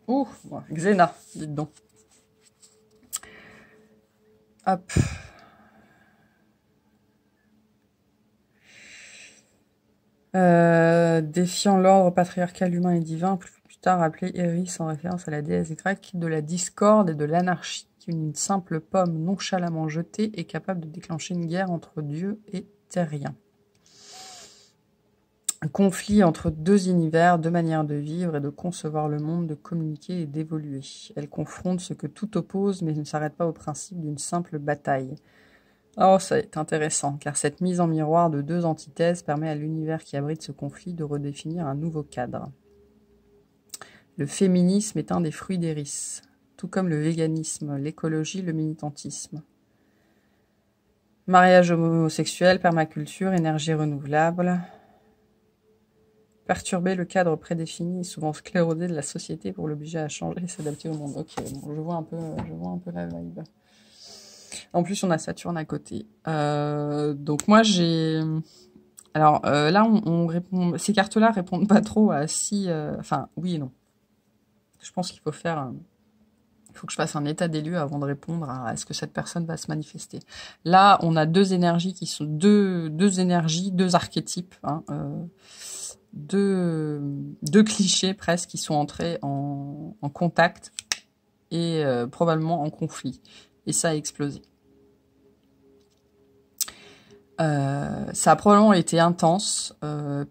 Ouh, Xena, dites donc. Hop. Défiant l'ordre patriarcal humain et divin, plus tard appelé Eris en référence à la déesse grecque de la discorde et de l'anarchie. Une simple pomme nonchalamment jetée est capable de déclencher une guerre entre Dieu et terriens. Un conflit entre deux univers, deux manières de vivre et de concevoir le monde, de communiquer et d'évoluer. Elle confronte ce que tout oppose, mais ne s'arrête pas au principe d'une simple bataille. Oh, ça est intéressant, car cette mise en miroir de deux antithèses permet à l'univers qui abrite ce conflit de redéfinir un nouveau cadre. Le féminisme est un des fruits d'Eris, tout comme le véganisme, l'écologie, le militantisme. Mariage homosexuel, permaculture, énergie renouvelable. Perturber le cadre prédéfini et souvent sclérosé de la société pour l'obliger à changer et s'adapter au monde. Ok, bon, je vois un peu la vibe. En plus, on a Saturne à côté. Donc moi, j'ai... Alors là, on répond... Ces cartes-là répondent pas trop à si... Enfin, oui et non. Je pense qu'il faut faire... Il faut que je fasse un état des lieux avant de répondre à est-ce que cette personne va se manifester. Là, on a deux énergies qui sont... Deux énergies, deux archétypes, hein, deux clichés presque qui sont entrés en contact et probablement en conflit. Et ça a explosé. Ça a probablement été intense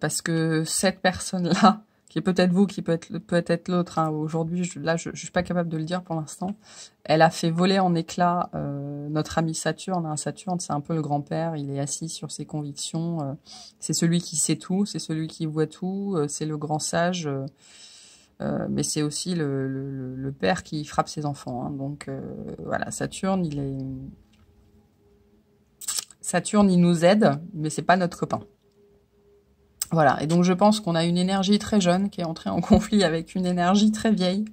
parce que cette personne-là, qui est peut-être vous, qui peut être l'autre, hein, aujourd'hui, je suis pas capable de le dire pour l'instant, elle a fait voler en éclats notre ami Saturne. Hein. Saturne, c'est un peu le grand-père, il est assis sur ses convictions, c'est celui qui sait tout, c'est celui qui voit tout, c'est le grand sage, mais c'est aussi le père qui frappe ses enfants. Hein. Donc voilà, Saturne, Saturne, il nous aide, mais c'est pas notre copain. Voilà, et donc je pense qu'on a une énergie très jeune qui est entrée en conflit avec une énergie très vieille.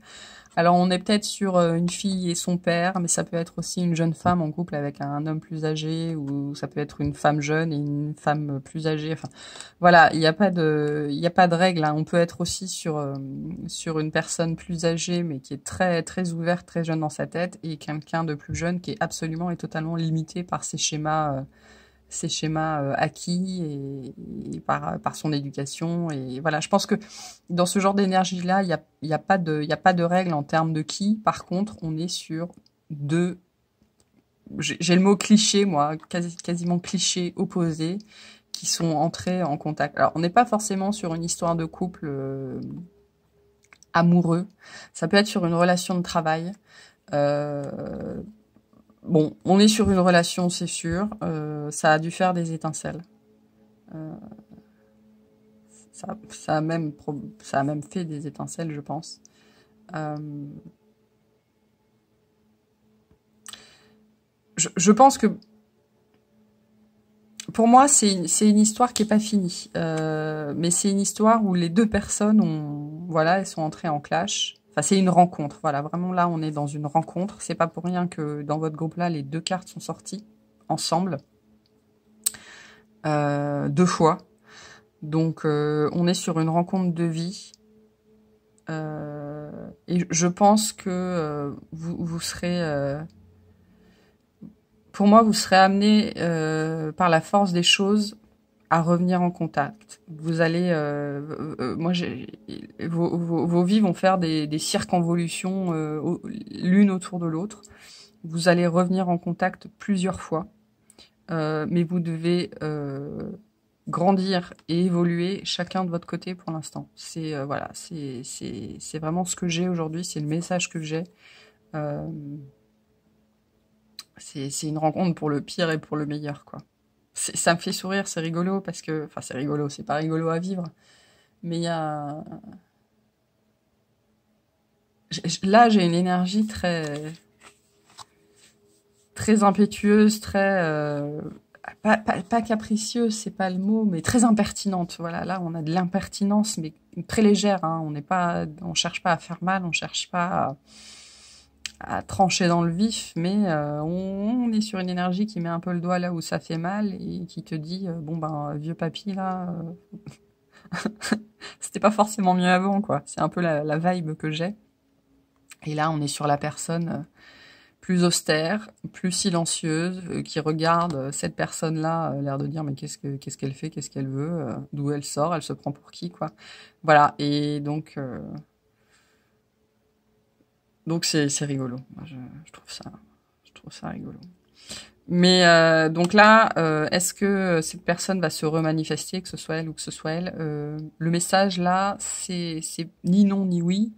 Alors on est peut-être sur une fille et son père, mais ça peut être aussi une jeune femme en couple avec un homme plus âgé, ou ça peut être une femme jeune et une femme plus âgée. Enfin, voilà, il n'y a pas de règle. Hein. On peut être aussi sur une personne plus âgée, mais qui est très très ouverte, très jeune dans sa tête, et quelqu'un de plus jeune qui est absolument et totalement limité par ses schémas acquis et par son éducation. Et voilà, je pense que dans ce genre d'énergie-là, il y a pas de règle en termes de qui. Par contre, on est sur deux... J'ai le mot cliché, moi, quasiment cliché opposé, qui sont entrés en contact. Alors, on n'est pas forcément sur une histoire de couple amoureux. Ça peut être sur une relation de travail. Bon, on est sur une relation, c'est sûr. Ça a dû faire des étincelles. Euh, ça a même fait des étincelles, je pense. Euh, je pense que pour moi, c'est une histoire qui est pas finie. Mais c'est une histoire où les deux personnes voilà, elles sont entrées en clash. Enfin, c'est une rencontre. Voilà, vraiment là, on est dans une rencontre. C'est pas pour rien que dans votre groupe-là, les deux cartes sont sorties ensemble, 2 fois. Donc, on est sur une rencontre de vie. Et je pense que vous serez... pour moi, vous serez amené par la force des choses à revenir en contact. Vous allez... vos vies vont faire des circonvolutions l'une autour de l'autre. Vous allez revenir en contact plusieurs fois. Mais vous devez grandir et évoluer chacun de votre côté pour l'instant. C'est voilà, c'est vraiment ce que j'ai aujourd'hui, c'est le message que j'ai. Euh, c'est une rencontre pour le pire et pour le meilleur, quoi. Ça me fait sourire, c'est rigolo parce que, enfin c'est rigolo, c'est pas rigolo à vivre, mais il y a là j'ai une énergie très impétueuse, très pas capricieuse, c'est pas le mot, mais très impertinente. Voilà, là on a de l'impertinence, mais très légère. Hein. On cherche pas à faire mal, on cherche pas à trancher dans le vif, mais on est sur une énergie qui met un peu le doigt là où ça fait mal et qui te dit bon ben vieux papy là, c'était pas forcément mieux avant quoi. C'est un peu la vibe que j'ai. Et là on est sur la personne plus austère, plus silencieuse, qui regarde cette personne-là, l'air de dire mais qu'est-ce qu'elle fait, qu'est-ce qu'elle veut, d'où elle sort, elle se prend pour qui, quoi. Voilà, et donc c'est rigolo. Moi, je trouve ça rigolo. Mais donc là, est-ce que cette personne va se remanifester, que ce soit elle ou que ce soit elle le message là, c'est ni non ni oui.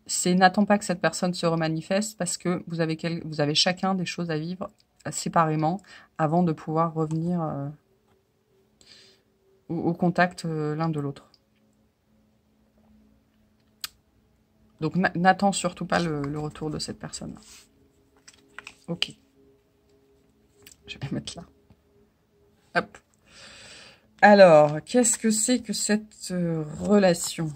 C'est n'attends pas que cette personne se remanifeste parce que vous avez chacun des choses à vivre séparément avant de pouvoir revenir au contact l'un de l'autre. Donc n'attends surtout pas le retour de cette personne-là. Ok. Je vais mettre là. Hop. Alors, qu'est-ce que c'est que cette relation ?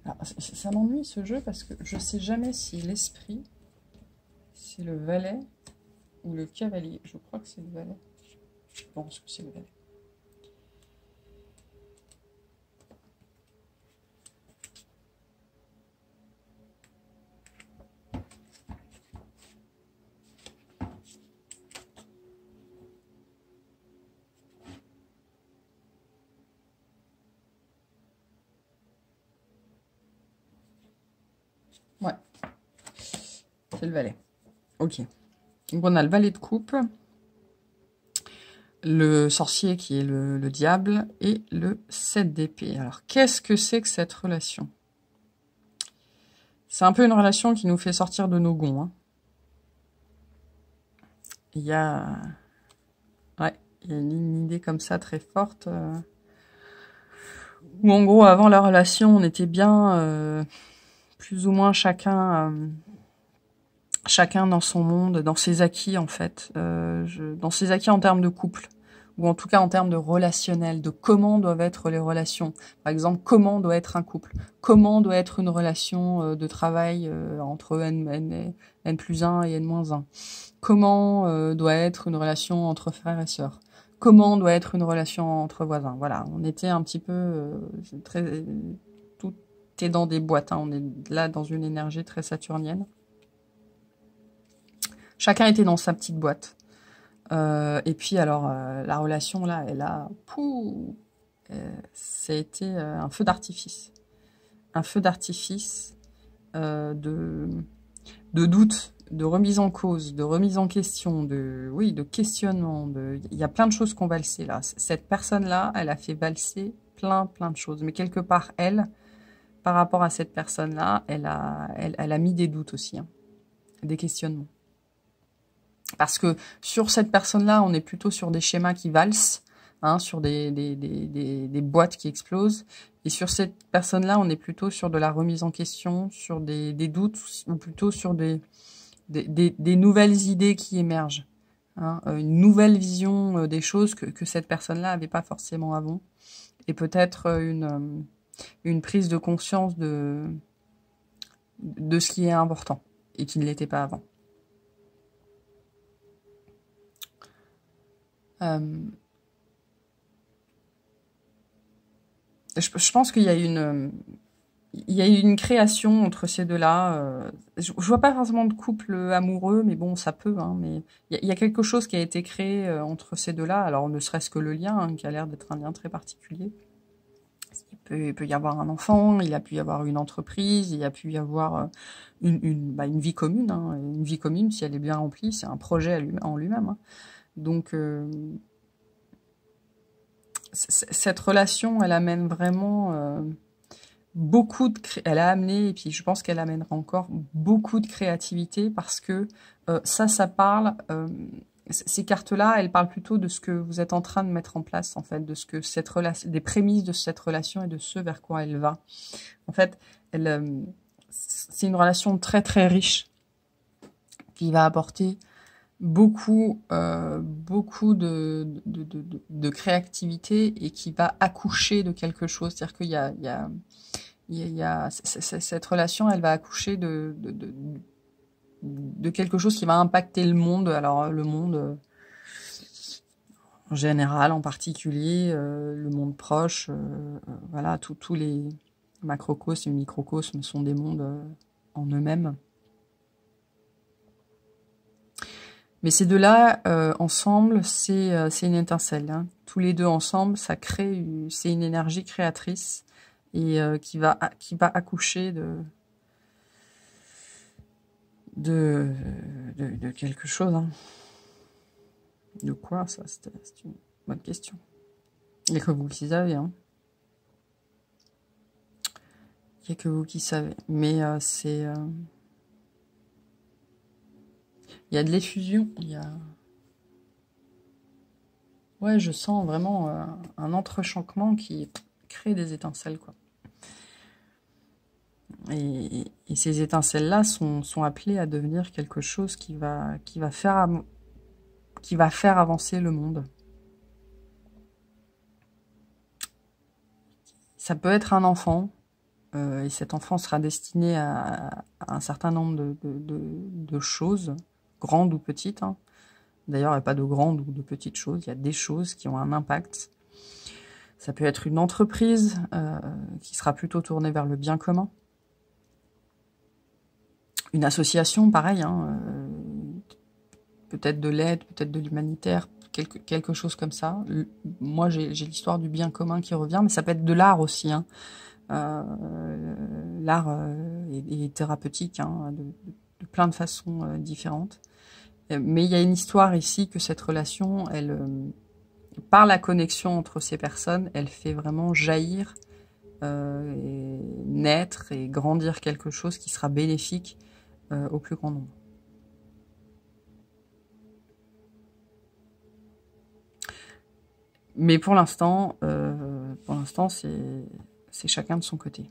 Alors, ça m'ennuie ce jeu parce que je sais jamais si l'esprit, c'est le valet ou le cavalier. Je crois que c'est le valet. Je pense que c'est le valet. Ouais, c'est le valet. Ok. Donc on a le valet de coupe, le sorcier qui est le diable et le 7 d'épée. Alors qu'est-ce que c'est que cette relation ? C'est un peu une relation qui nous fait sortir de nos gonds. Hein. Il y a... Ouais, il y a une idée comme ça très forte. Où en gros, avant la relation, on était bien plus ou moins chacun dans son monde, dans ses acquis en fait, dans ses acquis en termes de couple, ou en tout cas en termes de relationnel, de comment doivent être les relations. Par exemple, comment doit être un couple, comment doit être une relation de travail entre N plus 1 et N-1, comment doit être une relation entre frères et sœurs, comment doit être une relation entre voisins. Voilà, on était un petit peu très... Tout est dans des boîtes, hein. On est là dans une énergie très saturnienne. Chacun était dans sa petite boîte. Et puis alors, la relation là, ça a été un feu d'artifice. Un feu d'artifice de doute, de remise en cause, de remise en question, oui, de questionnement. Il y a plein de choses qu'on valsait là. Cette personne-là, elle a fait valser plein de choses. Mais quelque part, elle, par rapport à cette personne-là, elle a mis des doutes aussi, hein, des questionnements. Parce que sur cette personne-là, on est plutôt sur des schémas qui valsent, hein, sur des boîtes qui explosent. Et sur cette personne-là, on est plutôt sur de la remise en question, sur des doutes, ou plutôt sur des nouvelles idées qui émergent. Hein, une nouvelle vision des choses que cette personne-là n'avait pas forcément avant. Et peut-être une prise de conscience de ce qui est important et qui ne l'était pas avant. Je pense qu'il y a une création entre ces deux-là. Je vois pas forcément de couple amoureux, mais bon, ça peut. Hein, mais il y a quelque chose qui a été créé entre ces deux-là. Alors, ne serait-ce que le lien, hein, qui a l'air d'être un lien très particulier. Il peut y avoir un enfant, il a pu y avoir une entreprise, il a pu y avoir une vie commune. Hein, une vie commune, si elle est bien remplie, c'est un projet en lui-même. Hein. Donc, cette relation, elle amène vraiment elle a amené, et puis je pense qu'elle amènera encore beaucoup de créativité parce que ça parle, ces cartes-là, elles parlent plutôt de ce que vous êtes en train de mettre en place, en fait, de ce que cette relation, des prémices de cette relation et de ce vers quoi elle va. En fait, c'est une relation très riche qui va apporter beaucoup de créativité et qui va accoucher de quelque chose. C'est-à-dire qu'il y a cette relation, elle va accoucher de quelque chose qui va impacter le monde. Alors le monde en général, en particulier, le monde proche, voilà, tous les macrocosmes et microcosmes sont des mondes en eux-mêmes. Mais ces deux-là, ensemble, c'est une étincelle. Hein. Tous les deux ensemble, ça crée, c'est une énergie créatrice et qui va accoucher de quelque chose. Hein. De quoi, ça? C'est une bonne question. Il n'y a que vous qui savez. Hein. Il n'y a que vous qui savez. Mais c'est... il y a de l'effusion, Ouais, je sens vraiment un entrechoquement qui crée des étincelles, quoi. Et ces étincelles-là sont appelées à devenir quelque chose qui va faire avancer le monde. Ça peut être un enfant, et cet enfant sera destiné à un certain nombre de choses, grandes ou petites. Hein. D'ailleurs, il n'y a pas de grandes ou de petites choses, il y a des choses qui ont un impact. Ça peut être une entreprise qui sera plutôt tournée vers le bien commun. Une association, pareil, hein, peut-être de l'aide, peut-être de l'humanitaire, quelque chose comme ça. Moi, j'ai l'histoire du bien commun qui revient, mais ça peut être de l'art aussi. Hein. L'art est thérapeutique, hein, de plein de façons différentes. Mais il y a une histoire ici que cette relation, par la connexion entre ces personnes, elle fait vraiment jaillir, et naître et grandir quelque chose qui sera bénéfique au plus grand nombre. Mais pour l'instant, c'est chacun de son côté.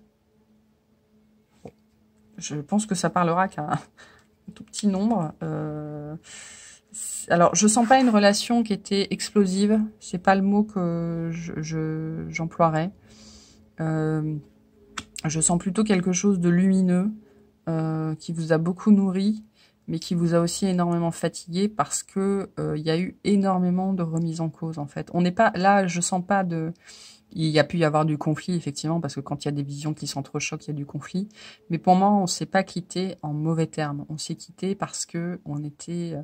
Bon. Je pense que ça parlera qu'à un tout petit nombre. Alors, je sens pas une relation qui était explosive. C'est pas le mot que j'emploierais. Je sens plutôt quelque chose de lumineux qui vous a beaucoup nourri, mais qui vous a aussi énormément fatigué parce que il y a eu énormément de remises en cause en fait. On n'est pas là, je sens pas de. Il y a pu y avoir du conflit effectivement parce que quand il y a des visions qui s'entrechoquent, il y a du conflit. Mais pour moi, on s'est pas quitté en mauvais termes. On s'est quitté parce que on était.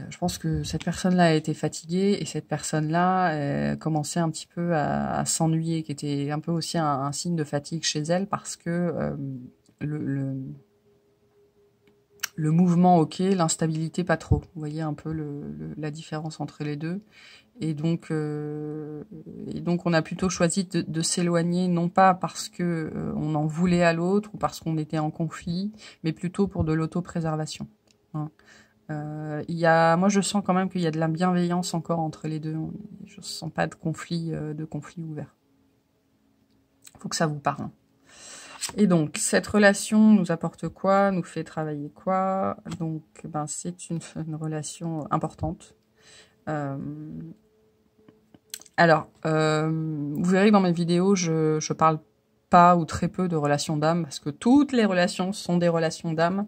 Je pense que cette personne-là a été fatiguée et cette personne-là commençait un petit peu à s'ennuyer, qui était un peu aussi un signe de fatigue chez elle parce que Le mouvement, ok, l'instabilité, pas trop. Vous voyez un peu la différence entre les deux. Et donc on a plutôt choisi de s'éloigner, non pas parce que on en voulait à l'autre ou parce qu'on était en conflit, mais plutôt pour de l'autopréservation. Hein. Moi, je sens quand même qu'il y a de la bienveillance encore entre les deux. Je ne sens pas de conflit ouvert. Il faut que ça vous parle. Et donc, cette relation nous apporte quoi? Nous fait travailler quoi? Donc, c'est une relation importante. Vous verrez que dans mes vidéos, je parle pas ou très peu de relations d'âme, parce que toutes les relations sont des relations d'âme.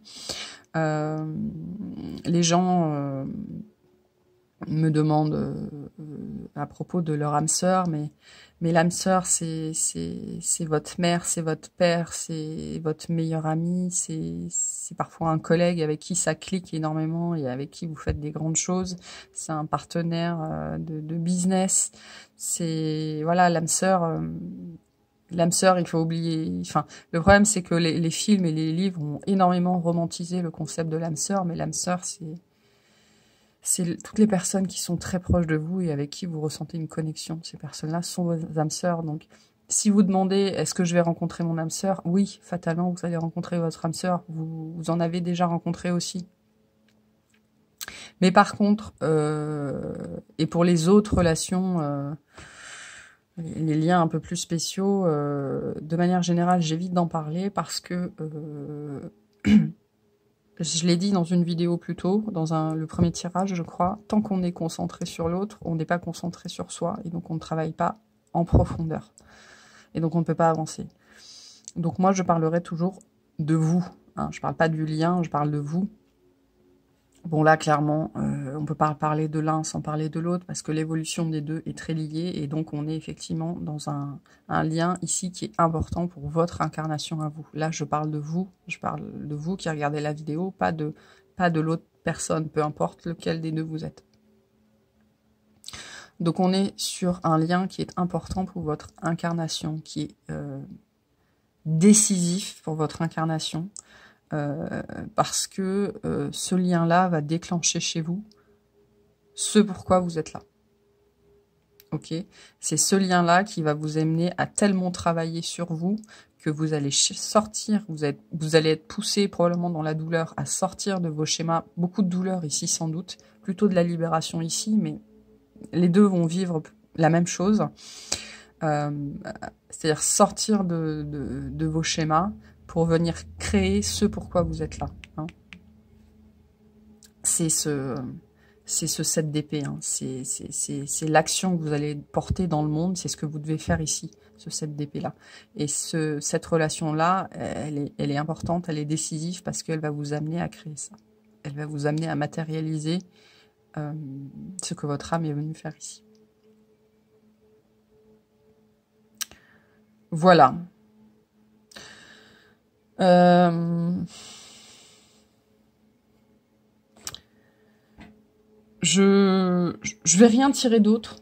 Les gens me demandent à propos de leur âme sœur, mais l'âme sœur, c'est votre mère, c'est votre père, c'est votre meilleur ami, c'est parfois un collègue avec qui ça clique énormément et avec qui vous faites des grandes choses. C'est un partenaire de business. C'est voilà, l'âme sœur. L'âme sœur, il faut oublier. Enfin, le problème, c'est que les films et les livres ont énormément romantisé le concept de l'âme sœur, mais l'âme sœur, c'est toutes les personnes qui sont très proches de vous et avec qui vous ressentez une connexion. Ces personnes-là sont vos âmes sœurs. Donc, si vous demandez, est-ce que je vais rencontrer mon âme sœur? Oui, fatalement, vous allez rencontrer votre âme sœur. Vous en avez déjà rencontré aussi. Mais par contre, et pour les autres relations, les liens un peu plus spéciaux, de manière générale, j'évite d'en parler parce que... je l'ai dit dans une vidéo plus tôt, dans le premier tirage, je crois, tant qu'on est concentré sur l'autre, on n'est pas concentré sur soi, et donc on ne travaille pas en profondeur. Et donc on ne peut pas avancer. Donc moi, je parlerai toujours de vous. Hein. Je ne parle pas du lien, je parle de vous. Bon là, clairement, on ne peut pas parler de l'un sans parler de l'autre, parce que l'évolution des deux est très liée, et donc on est effectivement dans un lien ici qui est important pour votre incarnation à vous. Là, je parle de vous qui regardez la vidéo, pas de l'autre personne, peu importe lequel des deux vous êtes. Donc on est sur un lien qui est important pour votre incarnation, qui est décisif pour votre incarnation, parce que ce lien-là va déclencher chez vous ce pourquoi vous êtes là. Ok, c'est ce lien-là qui va vous amener à tellement travailler sur vous que vous allez sortir, vous allez être poussé probablement dans la douleur à sortir de vos schémas. Beaucoup de douleur ici sans doute, plutôt de la libération ici, mais les deux vont vivre la même chose. C'est-à-dire sortir de vos schémas pour venir créer ce pourquoi vous êtes là. Hein. C'est ce 7 d'épée. Hein. C'est l'action que vous allez porter dans le monde. C'est ce que vous devez faire ici, ce 7 d'épée-là. Et cette relation-là, elle est importante, elle est décisive parce qu'elle va vous amener à créer ça. Elle va vous amener à matérialiser ce que votre âme est venue faire ici. Voilà. Je vais rien tirer d'autre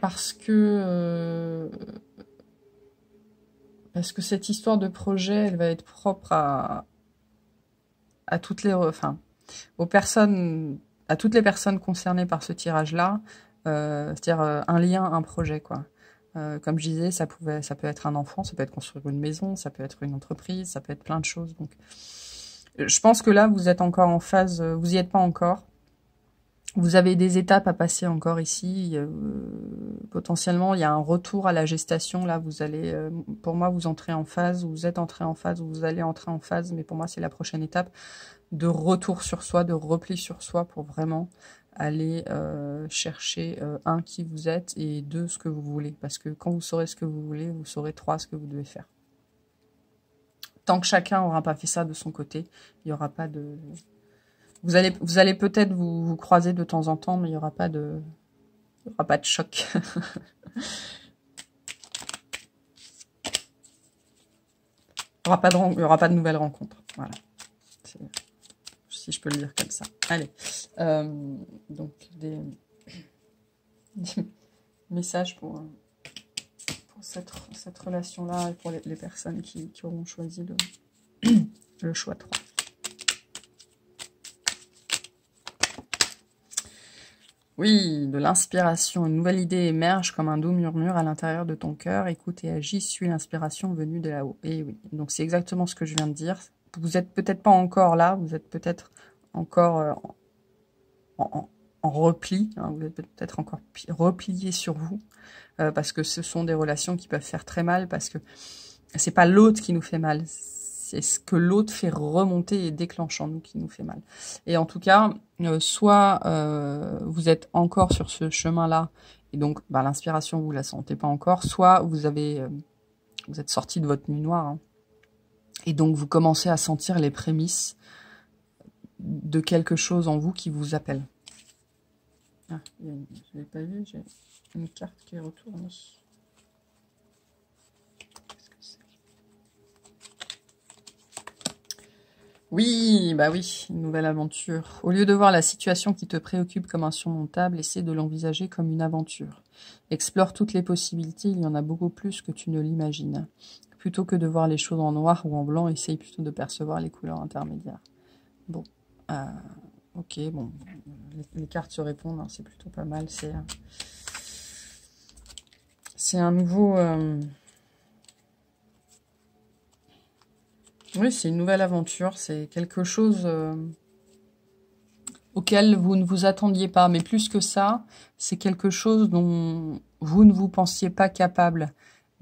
parce que cette histoire de projet, elle va être propre à toutes les, enfin, à toutes les personnes concernées par ce tirage-là, c'est-à-dire un lien, un projet, quoi. Comme je disais, ça peut être un enfant, ça peut être construire une maison, ça peut être une entreprise, ça peut être plein de choses. Donc, je pense que là, vous êtes encore en phase, vous y êtes pas encore. Vous avez des étapes à passer encore ici. Potentiellement, il y a un retour à la gestation. Là, vous allez, pour moi, vous entrez en phase, vous êtes entré en phase, vous allez entrer en phase. Mais pour moi, c'est la prochaine étape de retour sur soi, de repli sur soi pour vraiment aller chercher un, qui vous êtes, et deux, ce que vous voulez. Parce que quand vous saurez ce que vous voulez, vous saurez trois, ce que vous devez faire. Tant que chacun n'aura pas fait ça de son côté, il n'y aura pas de... Vous allez peut-être vous croiser de temps en temps, mais il n'y aura pas de choc. Il n'y aura pas de nouvelles rencontres. Voilà. Si je peux le dire comme ça. Allez. Donc, des messages pour cette relation-là et pour les personnes qui auront choisi le choix 3. Oui, de l'inspiration. Une nouvelle idée émerge comme un doux murmure à l'intérieur de ton cœur. Écoute et agis, suis l'inspiration venue de là-haut. Et oui, donc c'est exactement ce que je viens de dire. Vous êtes peut-être pas encore là, vous êtes peut-être encore en repli, hein, vous êtes peut-être encore replié sur vous, parce que ce sont des relations qui peuvent faire très mal, parce que c'est pas l'autre qui nous fait mal, c'est ce que l'autre fait remonter et déclenche en nous qui nous fait mal. Et en tout cas, soit vous êtes encore sur ce chemin-là, et donc bah, l'inspiration vous la sentez pas encore, soit vous êtes sorti de votre nuit noire, hein, et donc vous commencez à sentir les prémices de quelque chose en vous qui vous appelle. Ah, je l'ai pas vu, j'ai une carte qui retourne. Qu'est-ce que c'est? Oui, bah oui, une nouvelle aventure. Au lieu de voir la situation qui te préoccupe comme insurmontable, essaie de l'envisager comme une aventure. Explore toutes les possibilités, il y en a beaucoup plus que tu ne l'imagines. Plutôt que de voir les choses en noir ou en blanc, essaye plutôt de percevoir les couleurs intermédiaires. Bon, ok, bon, les cartes se répondent, hein, c'est plutôt pas mal. C'est un nouveau... Oui, c'est une nouvelle aventure, c'est quelque chose auquel vous ne vous attendiez pas. Mais plus que ça, c'est quelque chose dont vous ne vous pensiez pas capable.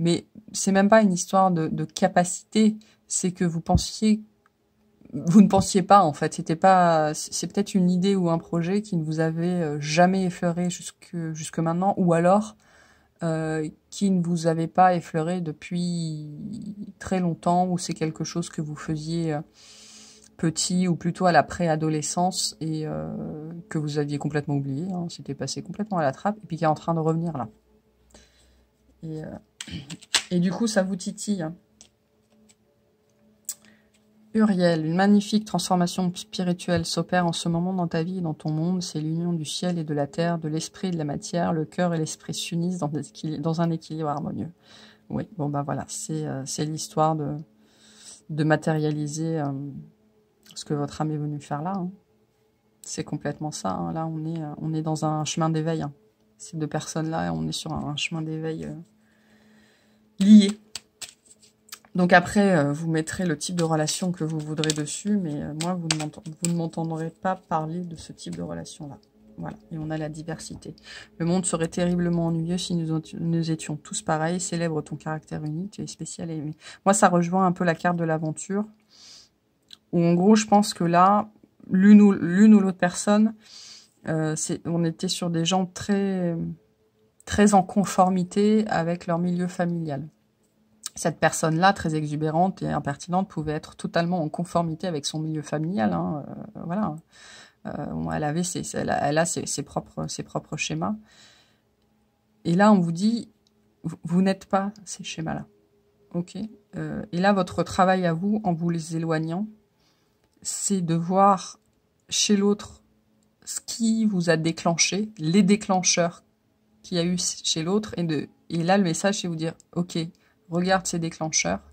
Mais c'est même pas une histoire de capacité, c'est que vous ne pensiez pas en fait. C'est peut-être une idée ou un projet qui ne vous avait jamais effleuré jusque maintenant, ou alors qui ne vous avait pas effleuré depuis très longtemps, ou c'est quelque chose que vous faisiez petit ou plutôt à la préadolescence et que vous aviez complètement oublié, hein, c'était passé complètement à la trappe, et puis qui est en train de revenir là. Et du coup, ça vous titille. Uriel, une magnifique transformation spirituelle s'opère en ce moment dans ta vie et dans ton monde. C'est l'union du ciel et de la terre, de l'esprit et de la matière. Le cœur et l'esprit s'unissent dans un équilibre harmonieux. Oui, bon bah voilà, c'est l'histoire de matérialiser ce que votre âme est venue faire là. Hein. C'est complètement ça. Hein. Là, on est dans un chemin d'éveil. Hein. Ces deux personnes-là, on est sur un chemin d'éveil lié. Donc après, vous mettrez le type de relation que vous voudrez dessus, mais moi, vous ne m'entendrez pas parler de ce type de relation-là. Voilà, et on a la diversité. Le monde serait terriblement ennuyeux si nous étions tous pareils. Célèbre ton caractère unique, tu es spécial et aimé. Moi, ça rejoint un peu la carte de l'aventure, où en gros, je pense que là, l'une ou l'autre personne, on était sur des gens très, très en conformité avec leur milieu familial. Cette personne-là, très exubérante et impertinente, pouvait être totalement en conformité avec son milieu familial. Hein, voilà. Elle a ses propres schémas. Et là, on vous dit, vous n'êtes pas ces schémas-là. Ok. Et là, votre travail à vous, en vous les éloignant, c'est de voir chez l'autre ce qui vous a déclenché, les déclencheurs qu'il y a eu chez l'autre, et là, le message, c'est vous dire, ok, regarde ces déclencheurs,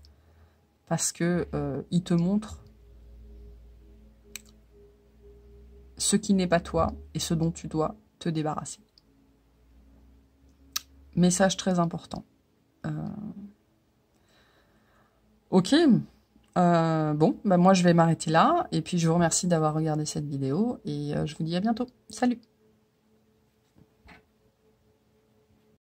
parce que ils te montrent ce qui n'est pas toi et ce dont tu dois te débarrasser. Message très important. Ok. Bon, bah moi je vais m'arrêter là, et puis je vous remercie d'avoir regardé cette vidéo, et je vous dis à bientôt. Salut!